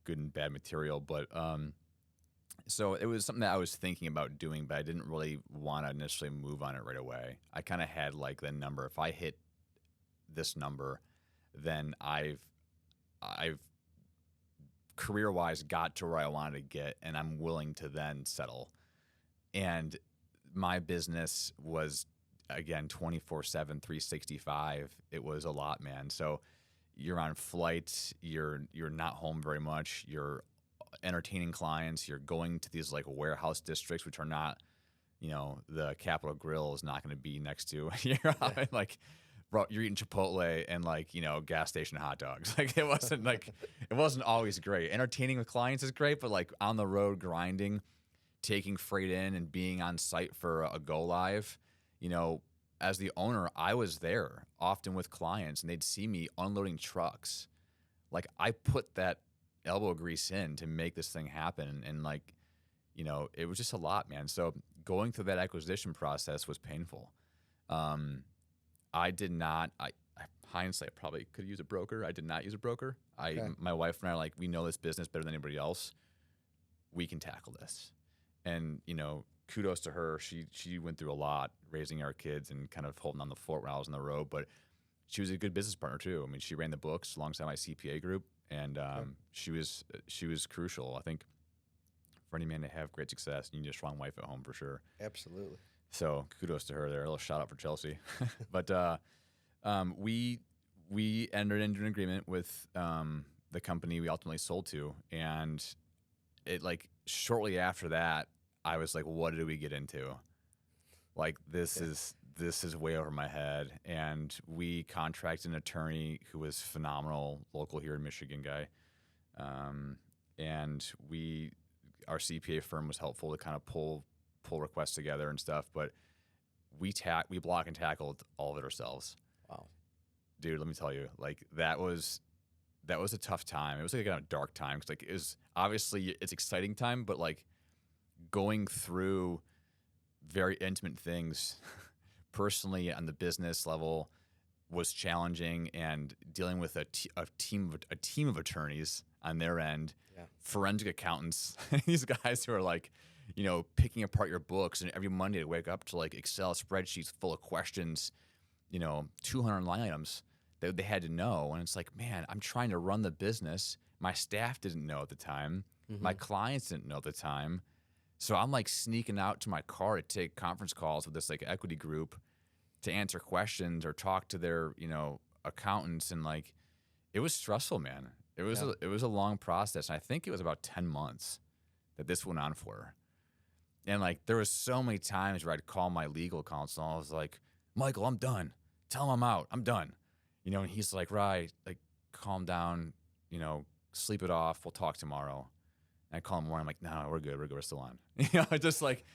good and bad material. But so it was something that I was thinking about doing, but I didn't really want to initially move on it right away. I kind of had like the number. If I hit this number, then I've career-wise got to where I wanted to get, and I'm willing to then settle. And my business was, again, 24/7, 365. It was a lot, man. So you're on flights, you're not home very much, you're entertaining clients, you're going to these like warehouse districts, which are not, the Capitol Grill is not going to be next to. You're out, like, bro, you're eating Chipotle and like, gas station hot dogs. Like it wasn't always great. Entertaining with clients is great, but like on the road grinding, taking freight in and being on site for a go live, as the owner, I was there often with clients and they'd see me unloading trucks. Like I put that elbow grease in to make this thing happen. And like, it was just a lot, man. So going through that acquisition process was painful. I did not, hindsight, probably could use a broker. I did not use a broker. Okay. My wife and I are like, we know this business better than anybody else. We can tackle this. And, kudos to her. She went through a lot raising our kids and kind of holding on the fort when I was on the road, but she was a good business partner too. I mean, she ran the books alongside my CPA group, and she was crucial. I think for any man to have great success, you need a strong wife at home for sure. Absolutely. So kudos to her there. A little shout out for Chelsea. But we entered into an agreement with the company we ultimately sold to, and it like shortly after that, I was like, what did we get into? Like this is way over my head. And we contracted an attorney who was phenomenal, local here in Michigan guy. And our CPA firm was helpful to kind of pull requests together and stuff, but we block and tackled all of it ourselves. Wow. Dude, let me tell you, like that was a tough time. It was like a kind of dark time because like it was obviously it's exciting time, but like going through very intimate things personally on the business level was challenging, and dealing with a team of attorneys on their end, forensic accountants, these guys who are like, picking apart your books, and every Monday to wake up to like Excel spreadsheets full of questions, 200 line items that they had to know. And it's like, man, I'm trying to run the business. My staff didn't know at the time. Mm-hmm. My clients didn't know at the time. So I'm like sneaking out to my car to take conference calls with this like equity group to answer questions or talk to their, accountants. And like, it was stressful, man. It was a long process. And I think it was about 10 months that this went on for. And like, there was so many times where I'd call my legal counsel. And I was like, Michael, I'm done. Tell him I'm out. I'm done. And he's like, right, like calm down, sleep it off. We'll talk tomorrow. And I call him more. I'm like, no, we're good. We're still on. Just like,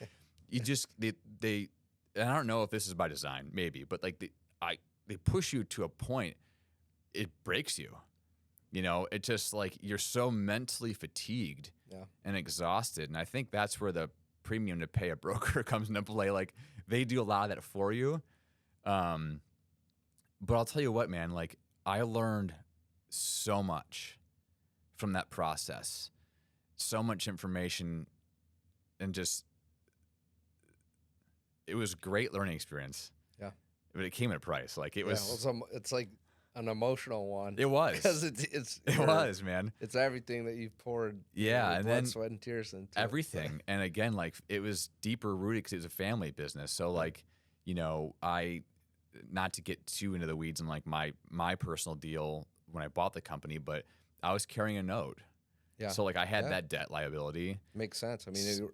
they, and I don't know if this is by design, maybe, but like they push you to a point, it breaks you. It just like, you're so mentally fatigued and exhausted. And I think that's where the premium to pay a broker comes into play. Like they do a lot of that for you. But I'll tell you what, man, like I learned so much from that process, so much information, and just, it was a great learning experience. Yeah. But it came at a price. Like it was, it's like an emotional one. It was. Because it was, man. It's everything that you've poured. And blood, then sweat, and tears into everything. And again, like it was deeper rooted because it was a family business. So like, not to get too into the weeds and like my personal deal when I bought the company, but I was carrying a note. Yeah. So like I had that debt liability. Makes sense. I mean,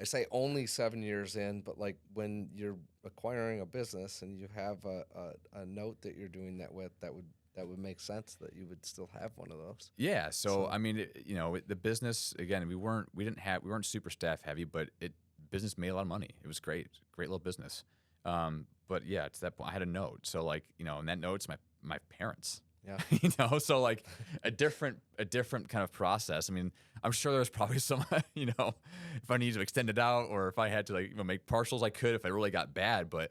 I say only 7 years in, but like when you're acquiring a business and you have a note that you're doing that with, that would that would make sense that you would still have one of those. Yeah. So I mean, the business, again, we weren't super staff heavy, but business made a lot of money. It was great, great little business. But yeah, to that point, I had a note. So like, and that note's my parents. Yeah. So like a different kind of process. I mean, I'm sure there's probably some, if I needed to extend it out or if I had to make partials, I could if I really got bad. But,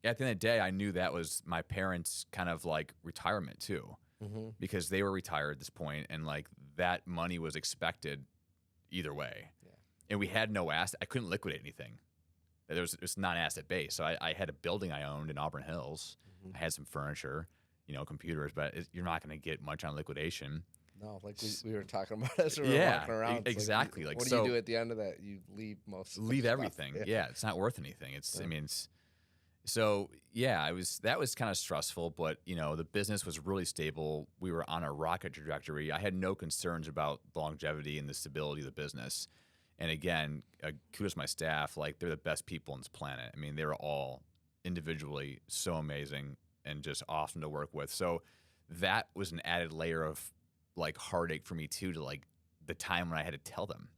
at the end of the day, I knew that was my parents' kind of like retirement too, because they were retired at this point and like that money was expected either way. Yeah. And we had no asset. I couldn't liquidate anything. It's not asset based. So I had a building I owned in Auburn Hills. I had some furniture, computers, but you're not going to get much on liquidation. No, like we were talking about as we were walking around. Exactly. What do you do at the end of that? You leave most. Leave of everything. Stuff. Yeah, it's not worth anything. That was kind of stressful, but the business was really stable. We were on a rocket trajectory. I had no concerns about the longevity and the stability of the business. And again, kudos to my staff. Like they're the best people on this planet. I mean, they were all individually so amazing and just awesome to work with. So that was an added layer of like heartache for me too, to like the time when I had to tell them,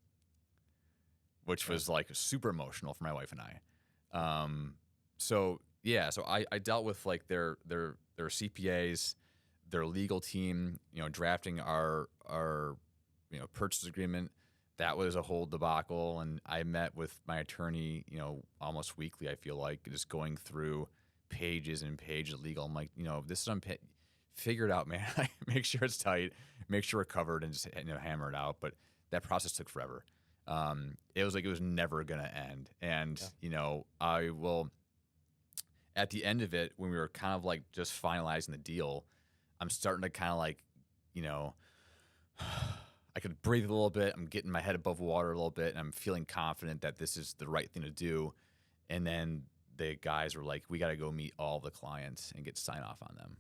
which was like super emotional for my wife and I. So I dealt with like their CPAs, their legal team, drafting our purchase agreement. That was a whole debacle, and I met with my attorney, almost weekly. I feel like just going through pages and pages of legal. I'm like, this is figure it out, man. Make sure it's tight, make sure we're covered, and just hammer it out. But that process took forever. It was like it was never gonna end, and I will. At the end of it, when we were kind of like just finalizing the deal, I'm starting to kind of like, I could breathe a little bit. I'm getting my head above water a little bit, and I'm feeling confident that this is the right thing to do. And then the guys were like, we got to go meet all the clients and get sign off on them.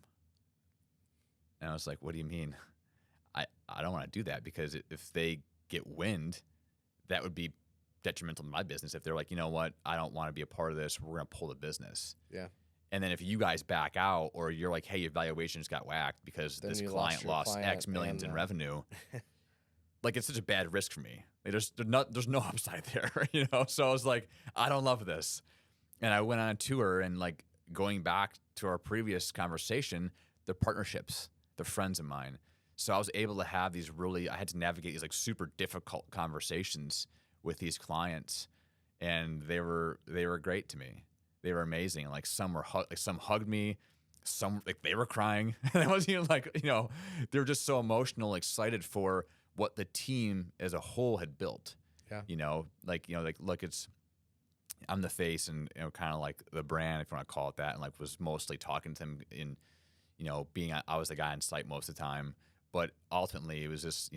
And I was like, what do you mean? I don't want to do that, because if they get wind, that would be detrimental to my business. If they're like, you know what, I don't want to be a part of this, we're going to pull the business. Yeah. And then if you guys back out, or you're like, hey, your valuations got whacked because Then this you client lost client X millions in revenue, like it's such a bad risk for me. There's no upside there, So I was like, I don't love this. And I went on a tour, and like going back to our previous conversation, the partnerships, they're friends of mine. So I was able to have I had to navigate these like super difficult conversations with these clients, and they were great to me. They were amazing. Like some hugged me, some like they were crying. And I wasn't even like, they were just so emotional, excited for what the team as a whole had built. Yeah. Look, I'm the face and kind of like the brand, if you want to call it that, and like was mostly talking to them in, I was the guy on site most of the time, but ultimately it was just,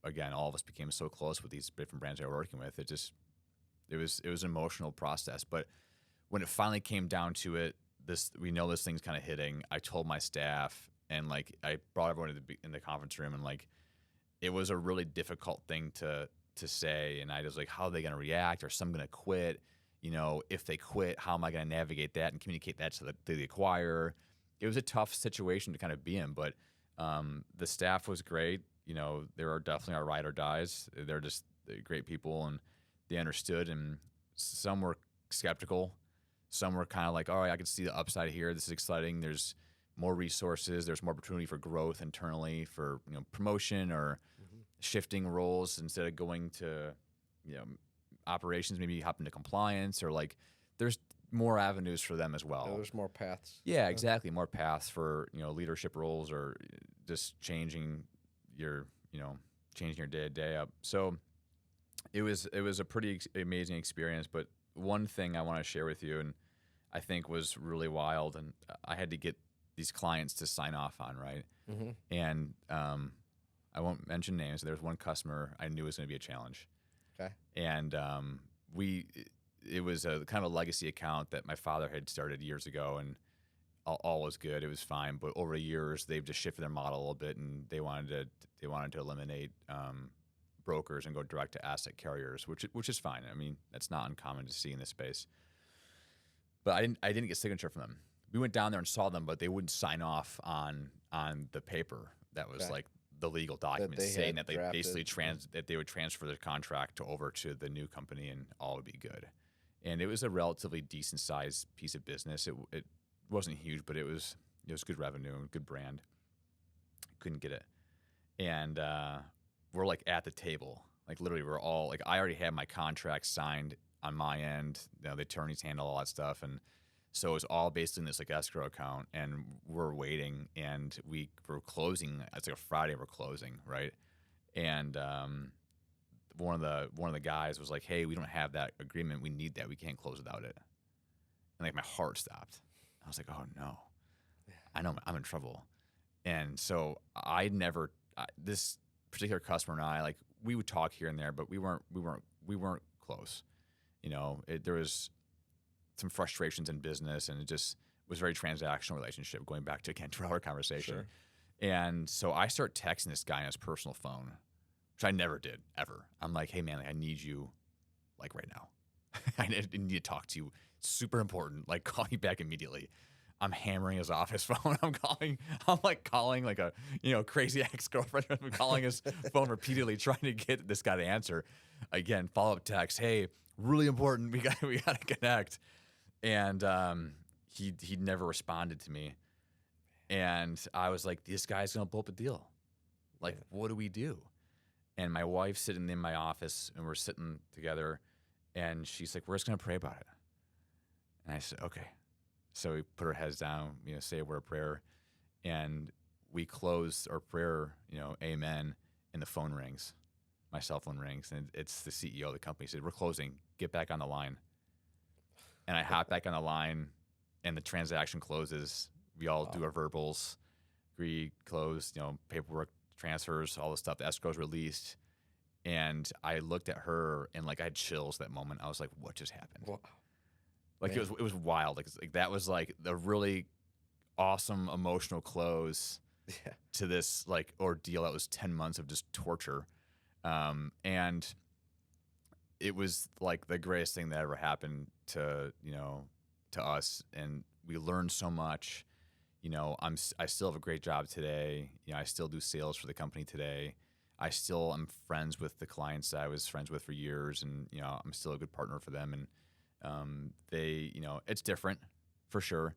again, all of us became so close with these different brands I were working with. It was an emotional process. But when it finally came down to it, we know this thing's kind of hitting. I told my staff, and like I brought everyone in the conference room, and like it was a really difficult thing to say. And I was like, how are they going to react? Are some going to quit? If they quit, how am I going to navigate that and communicate that to the acquirer? It was a tough situation to kind of be in, but the staff was great. There are definitely our ride or dies. They're great people, and they understood. And some were skeptical. Some were kind of like, all right, I can see the upside here. This is exciting. There's more resources. There's more opportunity for growth internally, for promotion or shifting roles instead of going to operations. Maybe hop into compliance, or like there's more avenues for them as well. Yeah, there's more paths. Yeah, exactly. More paths for leadership roles, or just changing your day to day up. So it was a pretty amazing experience. But one thing I want to share with you, and I think was really wild, and I had to get these clients to sign off on, right? Mm-hmm. And I won't mention names. There's one customer I knew was going to be a challenge. Okay. And it was a kind of a legacy account that my father had started years ago, and all was good. It was fine. But over the years, they've just shifted their model a little bit, and they wanted to eliminate brokers and go direct to asset carriers, which is fine. I mean, that's not uncommon to see in this space. But I didn't get signature from them. We went down there and saw them, but they wouldn't sign off on on the paper that was Okay. like the legal document they saying had that they drafted. basically that they would transfer their contract over to the new company and all would be good. And it was a relatively decent sized piece of business. It wasn't huge, but it was good revenue and good brand. Couldn't get it. And we're like at the table. Like literally we're all like, I already had my contract signed on my end. You know, the attorneys handle all that stuff. And so it was all basically in this like escrow account, and we're waiting, and we're closing. It's like a Friday, we're closing, right? And one of the guys was like, "Hey, we don't have that agreement. We need that. We can't close without it." And like my heart stopped. I was like, "Oh no, I know I'm in trouble." And so this particular customer and I, like, we would talk here and there, but we weren't close. You know, there was some frustrations in business, and it just was a very transactional relationship, going back to, again, to our conversation. Sure. And so I start texting this guy on his personal phone, which I never did, ever. I'm like, "Hey man, like, I need you like right now. I need to talk to you. It's super important. Like, call me back immediately." I'm hammering his office phone. I'm calling like a, crazy ex-girlfriend. I'm calling his phone repeatedly, trying to get this guy to answer. Again, follow-up text. "Hey, really important. We got to connect." And he never responded to me. And I was like, "This guy's gonna blow up a deal. Like, what do we do?" And my wife's sitting in my office, and we're sitting together, and she's like, "We're just gonna pray about it." And I said, "Okay." So we put our heads down, say a word of prayer, and we close our prayer, amen, and the phone rings. My cell phone rings, and it's the CEO of the company. He said, "We're closing. Get back on the line." And I hop back on the line, and the transaction closes. We all do our verbals, agree, close, paperwork, transfers, all the stuff. The escrow's released. And I looked at her, and like I had chills that moment. I was like, "What just happened?" Wow. Like Man. it was wild. Like that was like the really awesome emotional close Yeah. to this like ordeal that was 10 months of just torture. And it was like the greatest thing that ever happened to us. And we learned so much. I still have a great job today. I still do sales for the company today. I still am friends with the clients that I was friends with for years, and I'm still a good partner for them. And they, it's different for sure.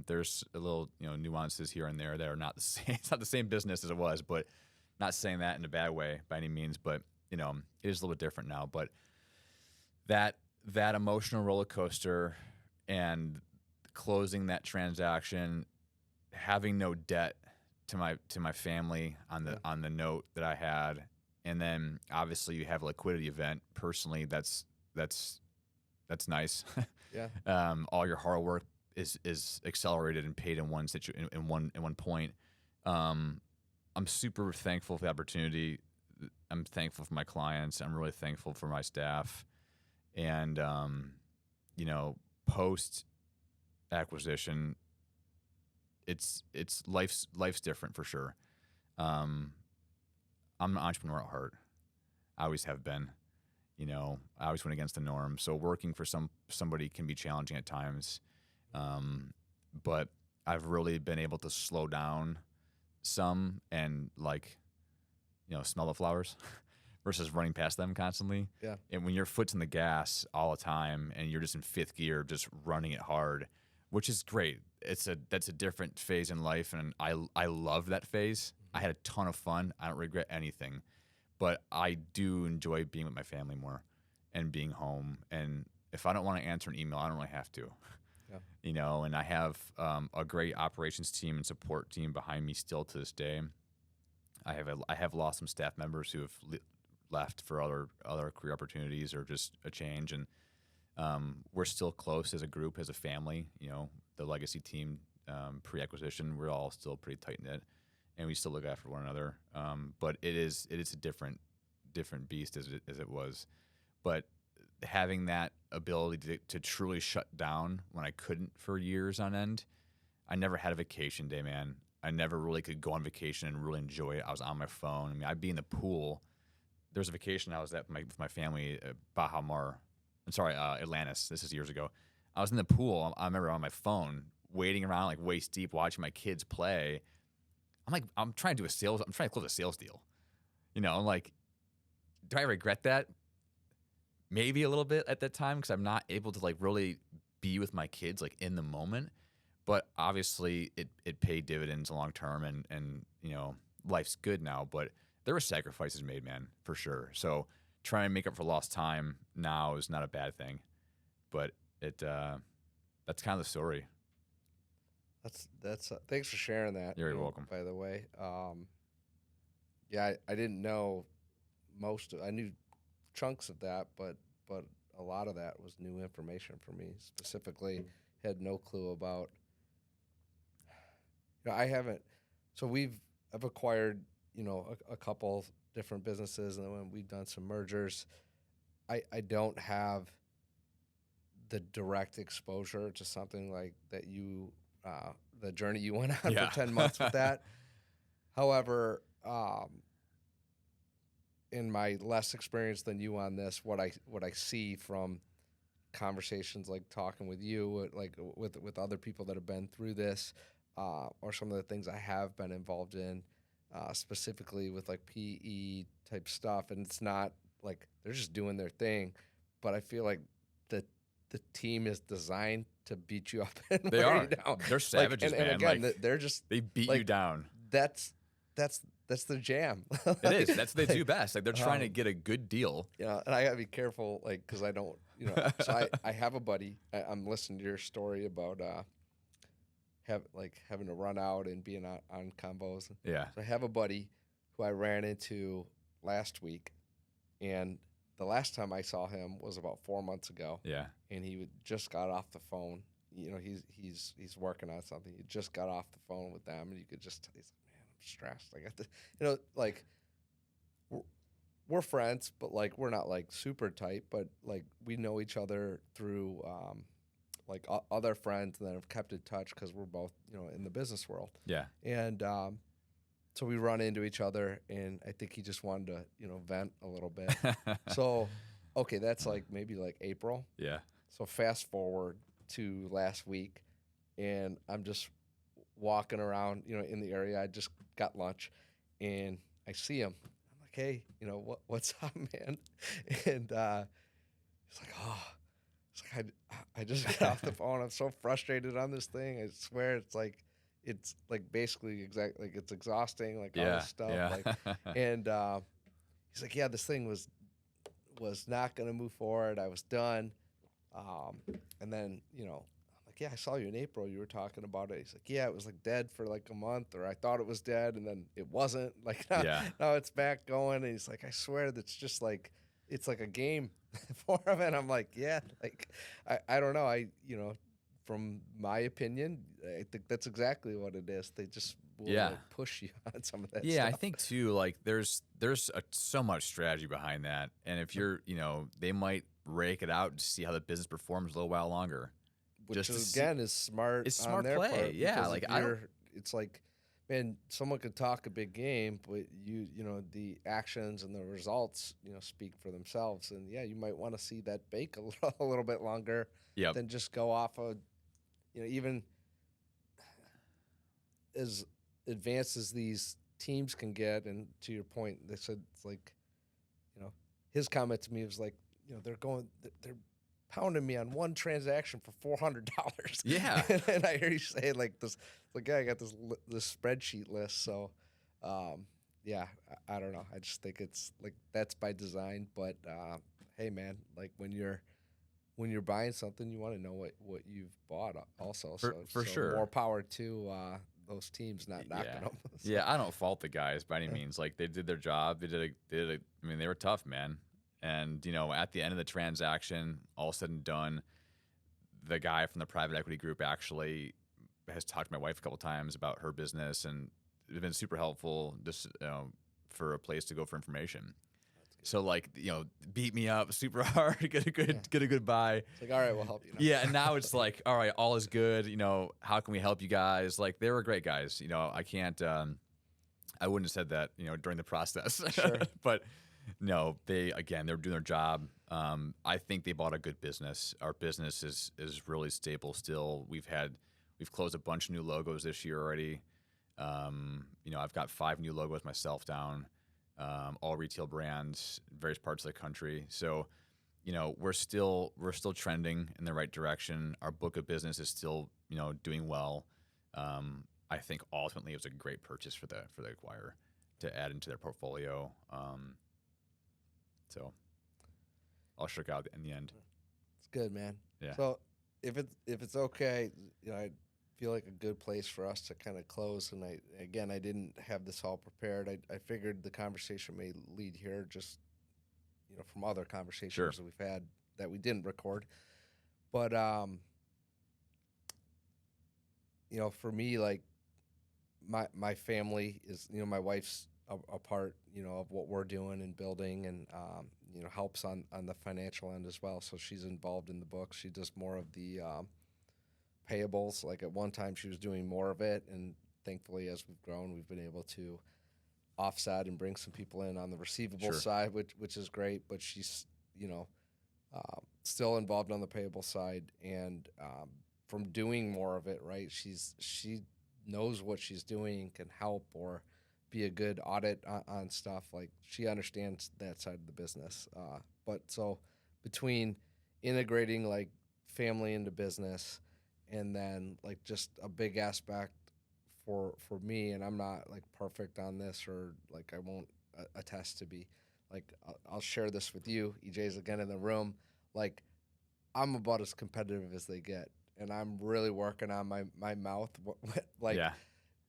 There's a little, nuances here and there that are not the same. It's not the same business as it was, but not saying that in a bad way by any means. But it is a little bit different now. But that emotional roller coaster and closing that transaction, having no debt to my family on the note that I had, and then obviously you have a liquidity event personally. That's nice. Yeah. All your hard work is accelerated and paid in one point. I'm super thankful for the opportunity. I'm thankful for my clients. I'm really thankful for my staff. And post acquisition, it's life's different for sure. I'm an entrepreneur at heart. I always have been. I always went against the norm. So working for somebody can be challenging at times. But I've really been able to slow down some and smell the flowers versus running past them constantly. Yeah. And when your foot's in the gas all the time and you're just in fifth gear, just running it hard, which is great. That's a different phase in life. And I love that phase. I had a ton of fun. I don't regret anything. But I do enjoy being with my family more and being home. And if I don't want to answer an email, I don't really have to. Yeah. And I have a great operations team and support team behind me still to this day. I have lost some staff members who have left for other career opportunities or just a change. And we're still close as a group, as a family. The legacy team pre-acquisition, we're all still pretty tight-knit. And we still look after one another, but it is a different beast as it was. But having that ability to truly shut down when I couldn't for years on end, I never had a vacation day, man. I never really could go on vacation and really enjoy it. I was on my phone. I mean, I'd be in the pool. There was a vacation I was at with my family, Atlantis. This is years ago. I was in the pool. I remember on my phone, wading around like waist deep, watching my kids play. I'm trying to close a sales deal. I'm like, do I regret that? Maybe a little bit at that time because I'm not able to like really be with my kids like in the moment. But obviously it paid dividends long term and life's good now. But there were sacrifices made, man, for sure. So trying to make up for lost time now is not a bad thing. But that's kind of the story. That's thanks for sharing that. You're welcome. By the way, yeah, I didn't know I knew chunks of that, but a lot of that was new information for me. Specifically, had no clue about. I haven't. So I've acquired a couple different businesses, and then we've done some mergers. I don't have the direct exposure to something like that. The journey you went on for 10 months with that. However, in my less experience than you on this, what I see from conversations like talking with you, like with other people that have been through this, or some of the things I have been involved in, specifically with like PE type stuff, and it's not like they're just doing their thing, but I feel like the team is designed to beat you up and they wear are. you down. They're savages, and man. again, like, they're just they beat like, you down. That's the jam. It is. That's what they do best. Like they're trying to get a good deal. Yeah, and I gotta be careful, like, because I don't, So I have a buddy. I'm listening to your story about having to run out and being on combos. Yeah. So I have a buddy who I ran into last week, and the last time I saw him was about 4 months ago. Yeah. And he just got off the phone. He's working on something. He just got off the phone with them, and you could just tell he's like, man, I'm stressed. I got the, like, we're friends, but like we're not like super tight, but like we know each other through like other friends that have kept in touch because we're both in the business world. Yeah. And so we run into each other, and I think he just wanted to vent a little bit. So okay, that's like maybe like April. Yeah. So fast forward to last week, and I'm just walking around in the area. I just got lunch, and I see him. I'm like, hey, what's up, man? And he's like, oh, it's like I just got off the phone. I'm so frustrated on this thing. I swear it's like basically exactly like it's exhausting, like all this stuff. Yeah. Like, and he's like, yeah, this thing was not gonna move forward. I was done. And then I'm like, yeah, I saw you in April. You were talking about it. He's like, yeah, it was like dead for like a month, or I thought it was dead, and then it wasn't. Like now it's back going. And he's like, I swear that's just like it's like a game for him. And I'm like, yeah, like I don't know. From my opinion, I think that's exactly what it is. They just will like push you on some of that stuff. Yeah, I think too, like there's so much strategy behind that. And if you're, they might rake it out to see how the business performs a little while longer. Which is smart. It's smart on their play. part, Yeah, like it's like, man, someone could talk a big game, but the actions and the results, speak for themselves. And yeah, you might want to see that bake a little bit longer than just go off of, even as advanced as these teams can get. And to your point, they said it's like, his comment to me was like, they're pounding me on one transaction for $400. Yeah. And I hear you say like this, like, yeah, I got this spreadsheet list. So, yeah, I don't know. I just think it's like, that's by design, but, hey man, like when you're buying something, you want to know what you've bought also. For sure. More power to, those teams not knocking them. So. Yeah. I don't fault the guys by any means. Like they did their job. I mean, they were tough, man. And, at the end of the transaction, all said and done, the guy from the private equity group actually has talked to my wife a couple times about her business, and it's been super helpful just for a place to go for information. So like, beat me up super hard, get a good buy. It's like, all right, we'll help you now. Yeah, and now it's like, all right, all is good. How can we help you guys? Like they were great guys. I can't. I wouldn't have said that during the process. Sure. But no, they're doing their job. I think they bought a good business. Our business is really stable still. We've closed a bunch of new logos this year already. I've got 5 new logos myself down, all retail brands, various parts of the country. So, we're still trending in the right direction. Our book of business is still, doing well. I think ultimately it was a great purchase for the acquirer to add into their portfolio. So I'll shook out in the end. It's good, man. Yeah. So if it's okay, I feel like a good place for us to kind of close. And I didn't have this all prepared. I figured the conversation may lead here, just from other conversations Sure. that we've had that we didn't record. But for me, like my family is, my wife's a part, of what we're doing and building, and helps on the financial end as well. So she's involved in the book. She does more of the payables. Like at one time she was doing more of it, and thankfully as we've grown, we've been able to offset and bring some people in on the receivable Sure. side, which is great. But she's still involved on the payable side, and from doing more of it, right? She knows what she's doing, can help or be a good audit on stuff. Like she understands that side of the business. But so between integrating like family into business, and then like just a big aspect for me, and I'm not like perfect on this, or like I won't attest to be, like I'll share this with you. EJ's again in the room. Like I'm about as competitive as they get, and I'm really working on my mouth. Like Yeah.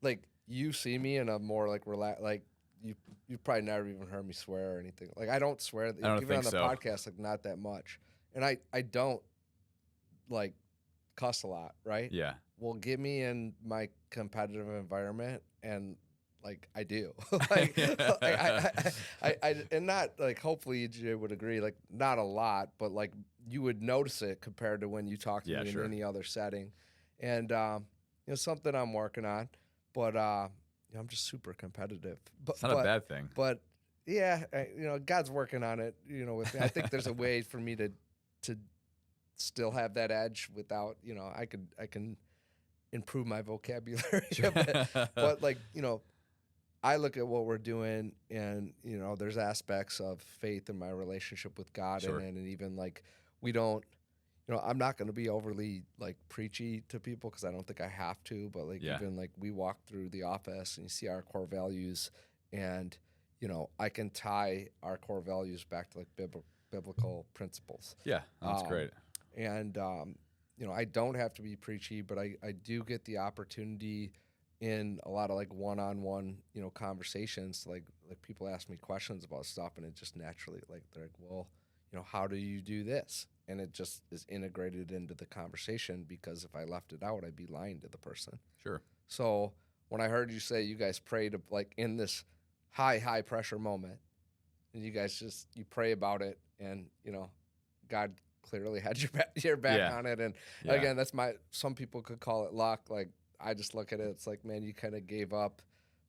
like you see me in a more like relax, like you probably never even heard me swear or anything. Like I don't swear, I don't even on think the so. podcast, like not that much. And I don't like cuss a lot, right? Yeah. Well, get me in my competitive environment, and like I do. Like, I and not like, hopefully EJ would agree, like not a lot, but like you would notice it compared to when you talk to Yeah, me sure. in any other setting. And something I'm working on, but I'm just super competitive. But It's not a bad thing. But yeah, God's working on it, with me. I think there's a way for me to still have that edge without, I can improve my vocabulary a bit. But like, I look at what we're doing, and there's aspects of faith in my relationship with God. Sure. And even like we don't, I'm not going to be overly like preachy to people, because I don't think I have to. But like even like we walk through the office and you see our core values, and I can tie our core values back to like biblical principles. Yeah, that's great. And I don't have to be preachy, but I do get the opportunity in a lot of like one-on-one, conversations, like people ask me questions about stuff, and it just naturally, like they're like, well, how do you do this? And it just is integrated into the conversation, because if I left it out, I'd be lying to the person. Sure. So when I heard you say you guys prayed like in this high pressure moment, and you guys you pray about it, and God clearly had your back on it. And again, that's some people could call it luck. Like I just look at it, it's like, man, you kind of gave up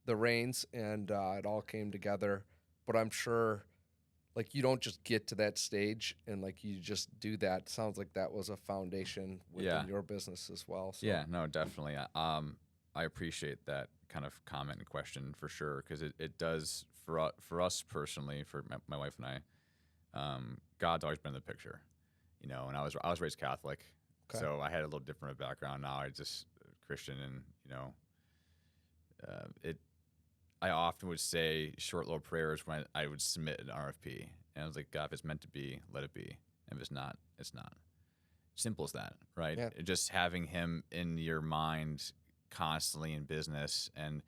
the reins, and it all came together. But I'm sure like you don't just get to that stage and like you just do that. Sounds like that was a foundation within your business as well. So. Yeah, no, definitely. I appreciate that kind of comment and question for sure, because it does for us personally, for my wife and I. God's always been in the picture, and I was raised Catholic, so I had a little different of a background. Now I just Christian, and I often would say short little prayers when I would submit an RFP, and I was like, God, if it's meant to be, let it be, and if it's not, it's not. Simple as that, right? Yeah. Just having Him in your mind constantly in business, and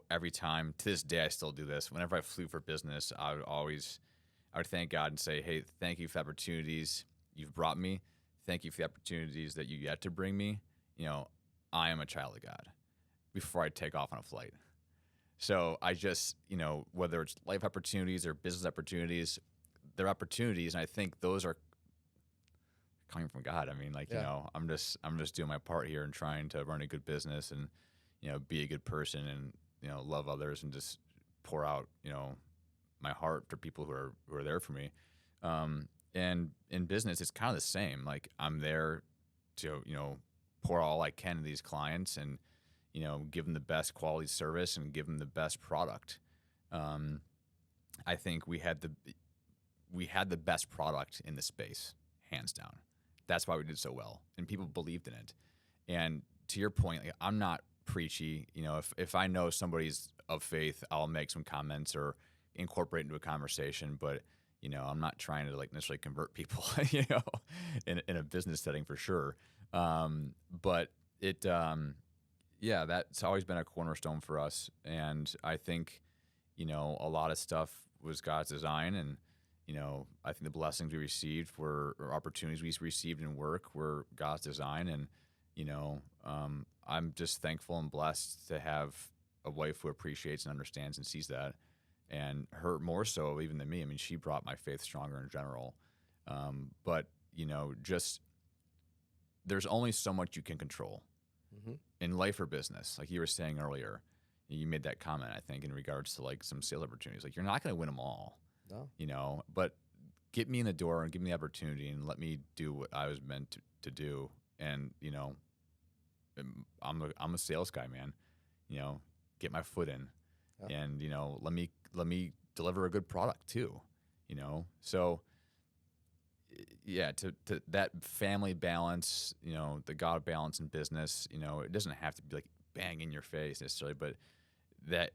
every time to this day I still do this. Whenever I flew for business, I would thank God and say, hey, thank you for the opportunities you've brought me. Thank you for the opportunities that you yet to bring me. I am a child of God before I take off on a flight. So I just, whether it's life opportunities or business opportunities, they're opportunities, and I think those are coming from God. I mean, like, I'm just doing my part here and trying to run a good business, and be a good person, and love others, and just pour out my heart for people who are there for me. And in business, it's kind of the same. Like I'm there to pour all I can to these clients, and give them the best quality service and give them the best product. I think we had the best product in the space, hands down. That's why we did so well, and people believed in it. And to your point, like, I'm not preachy. If I know somebody's of faith, I'll make some comments or incorporate into a conversation. But I'm not trying to necessarily convert people, in a business setting for sure. But it, that's always been a cornerstone for us. And I think, a lot of stuff was God's design, and I think the blessings we received or opportunities we received in work were God's design. And, I'm just thankful and blessed to have a wife who appreciates and understands and sees that, and her more so even than me. I mean, she brought my faith stronger in general. But, just there's only so much you can control in life or business. Like you were saying earlier, you made that comment, I think, in regards to some sales opportunities. Like, you're not going to win them all. No. But get me in the door and give me the opportunity and let me do what I was meant to do. And, I'm a sales guy, man. Get my foot in, and let me deliver a good product too. So yeah, to that family balance, the God balance in business. It doesn't have to be bang in your face necessarily, but that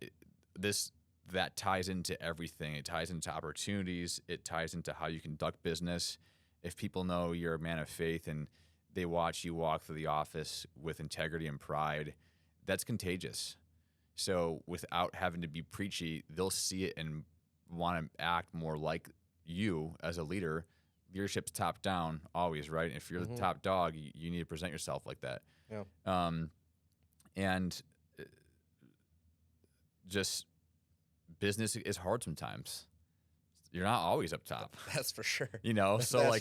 ties into everything. It ties into opportunities. It ties into how you conduct business. If people know you're a man of faith and they watch you walk through the office with integrity and pride, that's contagious. So without having to be preachy, they'll see it and want to act more like you as a leader. Leadership's top down always, right? If you're the top dog, you need to present yourself like that. Yeah. And just business is hard sometimes. You're not always up top. That's for sure. So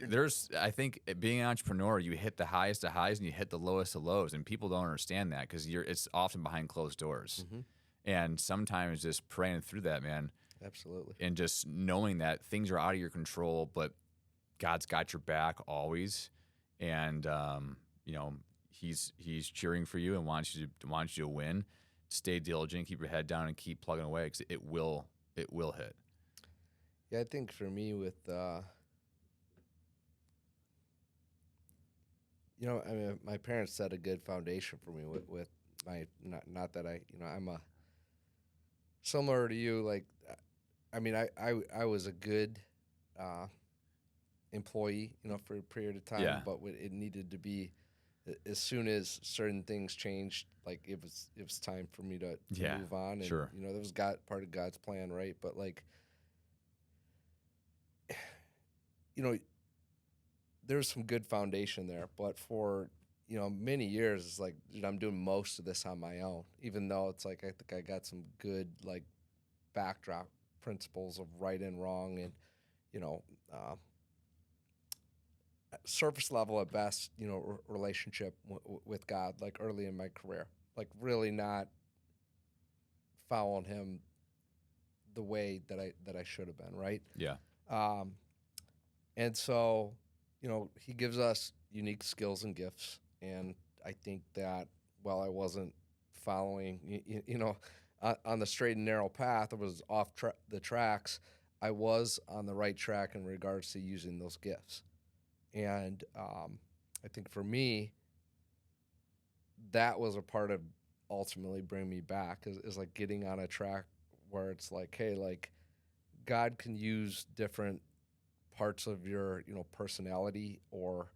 there's I think being an entrepreneur, you hit the highest of highs and you hit the lowest of lows, and people don't understand that because it's often behind closed doors. And sometimes just praying through that, man. Absolutely. And just knowing that things are out of your control, but God's got your back always. And he's cheering for you and wants you to win. Stay diligent, keep your head down, and keep plugging away, because it will hit. Yeah, I think for me with, my parents set a good foundation for me with my, not that I'm similar to you. I was a good employee, for a period of time, Yeah. but it needed to be, as soon as certain things changed, it was time for me to move on. And, sure. that was part of God's plan, right? But there's some good foundation there, but for, many years, it's dude, I'm doing most of this on my own, even though it's I think I got some good, backdrop principles of right and wrong, and, surface level at best, relationship with God, early in my career, really not following him the way that I should have been, right? Yeah. And so, he gives us unique skills and gifts. And I think that while I wasn't following, on the straight and narrow path, I was off the tracks, I was on the right track in regards to using those gifts. And I think for me, that was a part of ultimately bringing me back, is getting on a track where it's hey, God can use different parts of your, personality or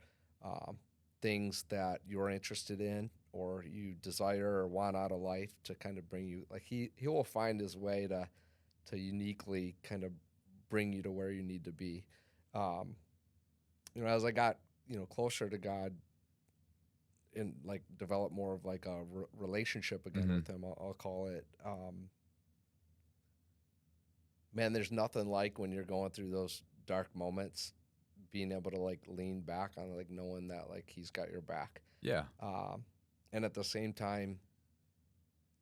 things that you're interested in or you desire or want out of life to kind of bring you, he will find his way to uniquely kind of bring you to where you need to be. As I got, closer to God and develop more of a relationship again with him, I'll call it, man, there's nothing like when you're going through those dark moments, being able to lean back on knowing that he's got your back. Yeah. And at the same time,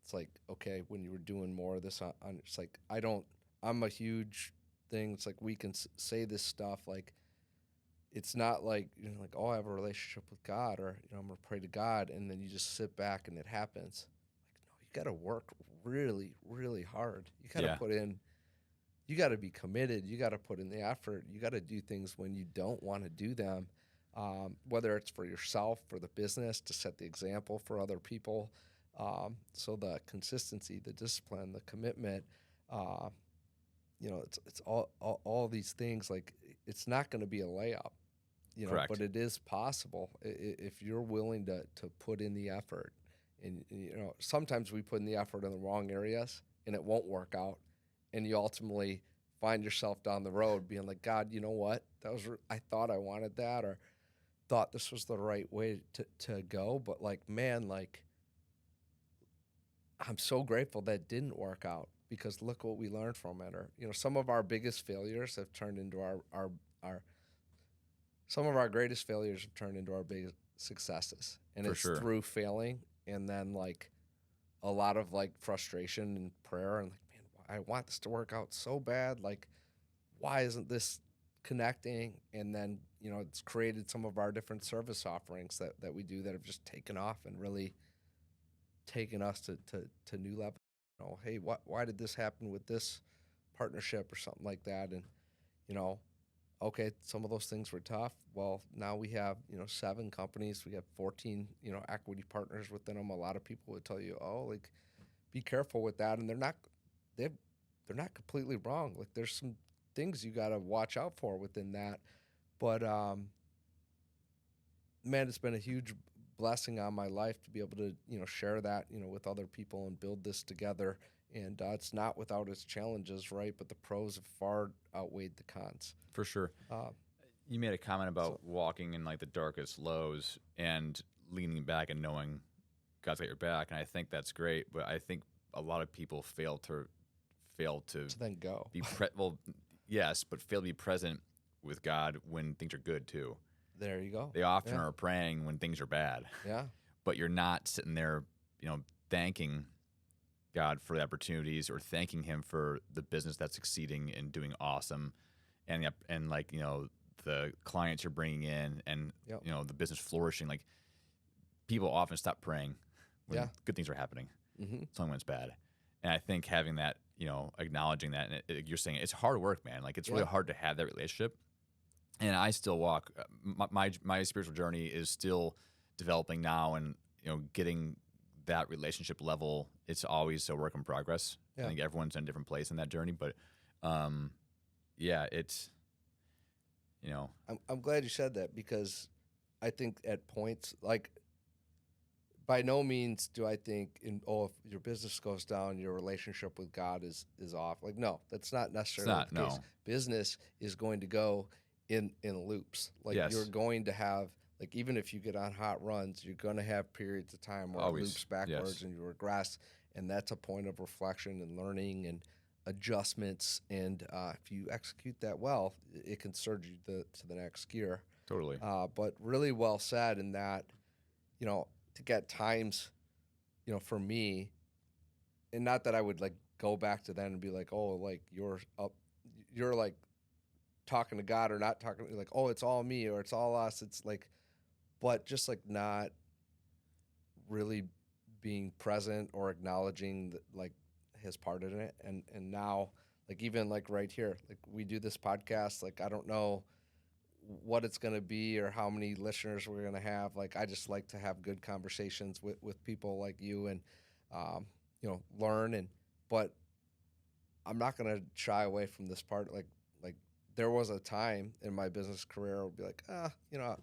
it's okay, when you were doing more of this on it's I'm a huge thing. It's we can say this stuff it's not like, like, oh, I have a relationship with God, or, I'm going to pray to God. And then you just sit back and it happens. Like, no, you got to work really, really hard. You got to Yeah. put in, you got to be committed. You got to put in the effort. You got to do things when you don't want to do them. Whether it's for yourself, for the business, to set the example for other people. So the consistency, the discipline, the commitment, it's all these things. Like, it's not going to be a layup, Correct. but it is possible if you're willing to put in the effort. And, sometimes we put in the effort in the wrong areas and it won't work out. And you ultimately find yourself down the road being like, God, you know what? I thought I wanted that, or thought this was the right way to go. But like, man, like, I'm so grateful that didn't work out, because look what we learned from it. Or, some of our biggest failures have turned into our some of our greatest failures have turned into our biggest successes. And For it's sure. through failing, and then like a lot of like frustration and prayer, and like, man, I want this to work out so bad. Like, why isn't this connecting? And then, it's created some of our different service offerings that we do that have just taken off and really taken us to new levels. Hey, why did this happen with this partnership or something like that? And, okay, some of those things were tough. Well, now we have, 7 companies. We have 14, equity partners within them. A lot of people would tell you, oh, like, be careful with that. And they're not completely wrong. Like, there's some things you got to watch out for within that. But, man, it's been a huge blessing on my life to be able to, share that, with other people and build this together. And it's not without its challenges, right? But the pros have far outweighed the cons. For sure. You made a comment about walking in like the darkest lows and leaning back and knowing God's got your back, and I think that's great. But I think a lot of people fail to then go. be well, yes, but fail to be present with God when things are good too. There you go. They often are praying when things are bad. Yeah. But you're not sitting there, thanking God for the opportunities, or thanking Him for the business that's succeeding and doing awesome, and like, the clients you're bringing in, and the business flourishing. Like, people often stop praying when good things are happening. Mm-hmm. It's only when it's bad. And I think having that, acknowledging that, and you're saying it's hard work, man. Like, it's really hard to have that relationship. And I still walk. My spiritual journey is still developing now, and getting that relationship level. It's always a work in progress. Yeah. I think everyone's in a different place in that journey, but it's I'm glad you said that, because I think at points, like, by no means do I think if your business goes down, your relationship with God is off. Like, no, that's not necessarily the case. no. Business is going to go in loops. Like, you're going to have, like, even if you get on hot runs, you're going to have periods of time where it loops backwards and you regress. And that's a point of reflection and learning and adjustments. And if you execute that well, it can surge you to the next gear. Totally. But really well said in that, to get times, for me, and not that I would like go back to then and be like, oh, like, you're like talking to God or not talking, like, oh, it's all me or it's all us. It's like, but just like not really being present or acknowledging like his part in it. And now, like, even like right here, like, we do this podcast, like, I don't know what it's going to be or how many listeners we're going to have. Like, I just like to have good conversations with people like you, and learn. But I'm not going to shy away from this part. Like there was a time in my business career I would be like,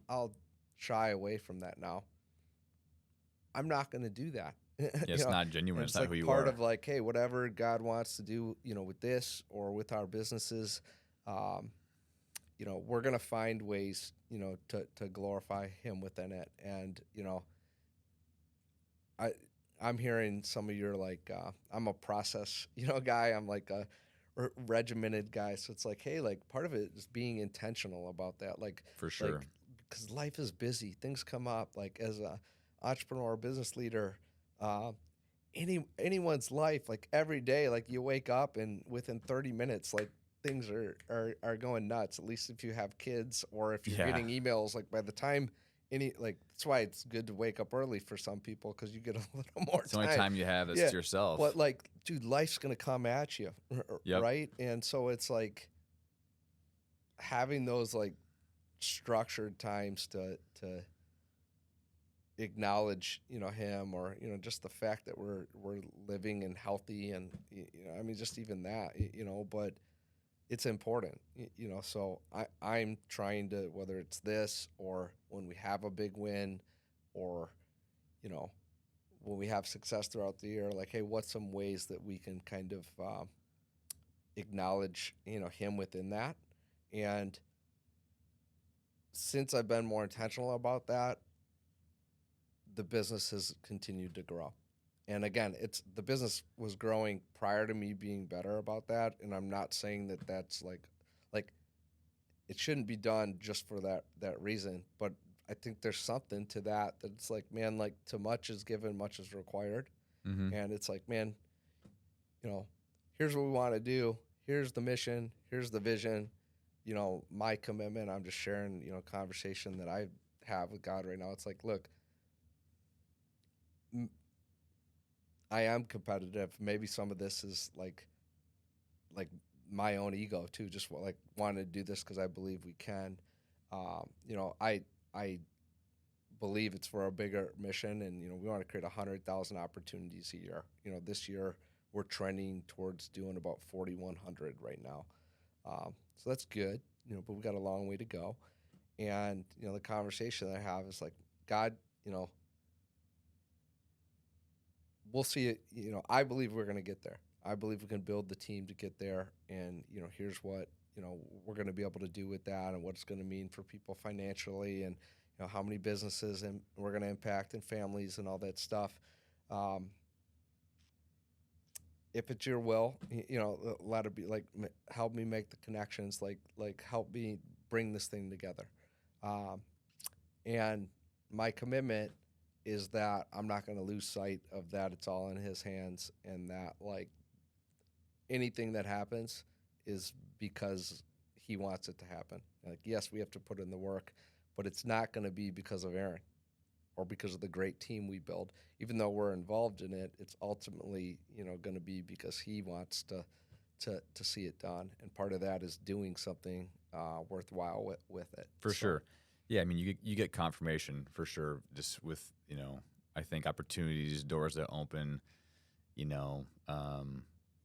I'll shy away from that now. I'm not going to do that. It's not genuine. It's not like who you part are. of like, hey, whatever God wants to do, with this or with our businesses, we're going to find ways, to glorify Him within it. And, I'm hearing some of your, like, I'm a process, guy. I'm like a regimented guy. So it's like, hey, like, part of it is being intentional about that. Like, For sure. Because life is busy. Things come up. Like, as a entrepreneur, business leader, anyone's life, like, every day, like, you wake up and within 30 minutes, like, things are going nuts. At least if you have kids or if you're Yeah. getting emails, like by the time that's why it's good to wake up early for some people because you get a little more It's the only time you have is Yeah. to yourself. But like, dude, life's gonna come at you, Yep. right? And so it's like having those like structured times to acknowledge, him, or just the fact that we're living and healthy, and I mean, just even that, but it's important, so I'm trying to, whether it's this or when we have a big win, or when we have success throughout the year, like, hey, what's some ways that we can kind of acknowledge him within that. And since I've been more intentional about that, the business has continued to grow. And again, the business was growing prior to me being better about that. And I'm not saying that that's like it shouldn't be done just for that reason. But I think there's something to that it's like, man, like, to much is given, much is required. Mm-hmm. And it's like, man, here's what we want to do. Here's the mission. Here's the vision. My commitment. I'm just sharing, conversation that I have with God right now. It's like, look, I am competitive. Maybe some of this is like my own ego too. Just wanting to do this because I believe we can. I believe it's for a bigger mission, and we want to create 100,000 opportunities a year. This year we're trending towards doing about 4,100 right now. So that's good. But we got a long way to go. And the conversation that I have is like, God, we'll see it. I believe we're going to get there. I believe we can build the team to get there. And, here's what, we're going to be able to do with that, and what it's going to mean for people financially, and, how many businesses and we're going to impact, and families, and all that stuff. If it's your will, let it be, like, help me make the connections, like help me bring this thing together. And my commitment is that I'm not going to lose sight of that. It's all in his hands, and that, like, anything that happens is because he wants it to happen. Like, yes, we have to put in the work, but it's not going to be because of Aaron or because of the great team we build. Even though we're involved in it, it's ultimately, going to be because he wants to see it done. And part of that is doing something worthwhile with it. For sure. Yeah, I mean, you get confirmation for sure, just with, I think opportunities, doors that open,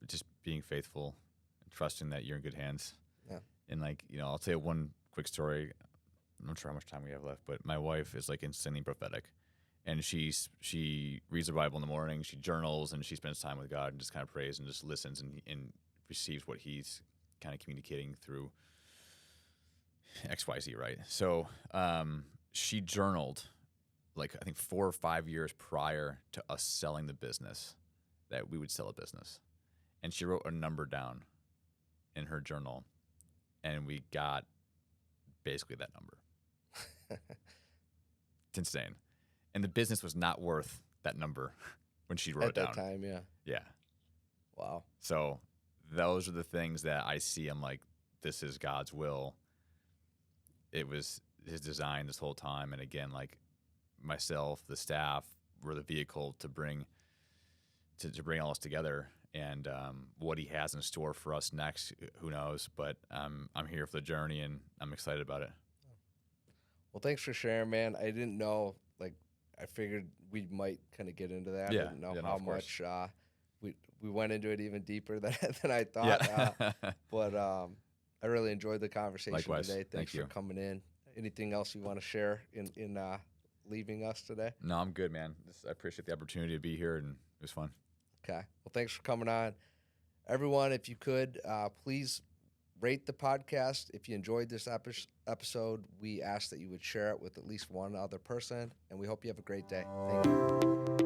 just being faithful and trusting that you're in good hands. Yeah. And, like, I'll tell you one quick story. I'm not sure how much time we have left, but my wife is, like, insanely prophetic. And she reads the Bible in the morning, she journals, and she spends time with God and just kind of prays and just listens and receives what he's kind of communicating through XYZ, right? So she journaled, like, I think 4 or 5 years prior to us selling the business, that we would sell a business. And she wrote a number down in her journal, and we got basically that number. It's insane. And the business was not worth that number when she wrote it down. At that time, yeah. Yeah. Wow. So those are the things that I see. I'm like, this is God's will. It was his design this whole time. And again, like, myself, the staff, were the vehicle to bring all this together. And what he has in store for us next, who knows? But I'm here for the journey, and I'm excited about it. Well, thanks for sharing, man. I didn't know, like, I figured we might kind of get into that. Yeah, I didn't know yeah, no, how of course. much we went into it even deeper than I thought. Yeah. But I really enjoyed the conversation Likewise. today. Thank Thanks you. for coming in. Anything else you want to share in leaving us today? No, I'm good, man. I appreciate the opportunity to be here, and it was fun. Okay. Well, thanks for coming on. Everyone, if you could, please rate the podcast. If you enjoyed this episode, we ask that you would share it with at least one other person, and we hope you have a great day. Thank you.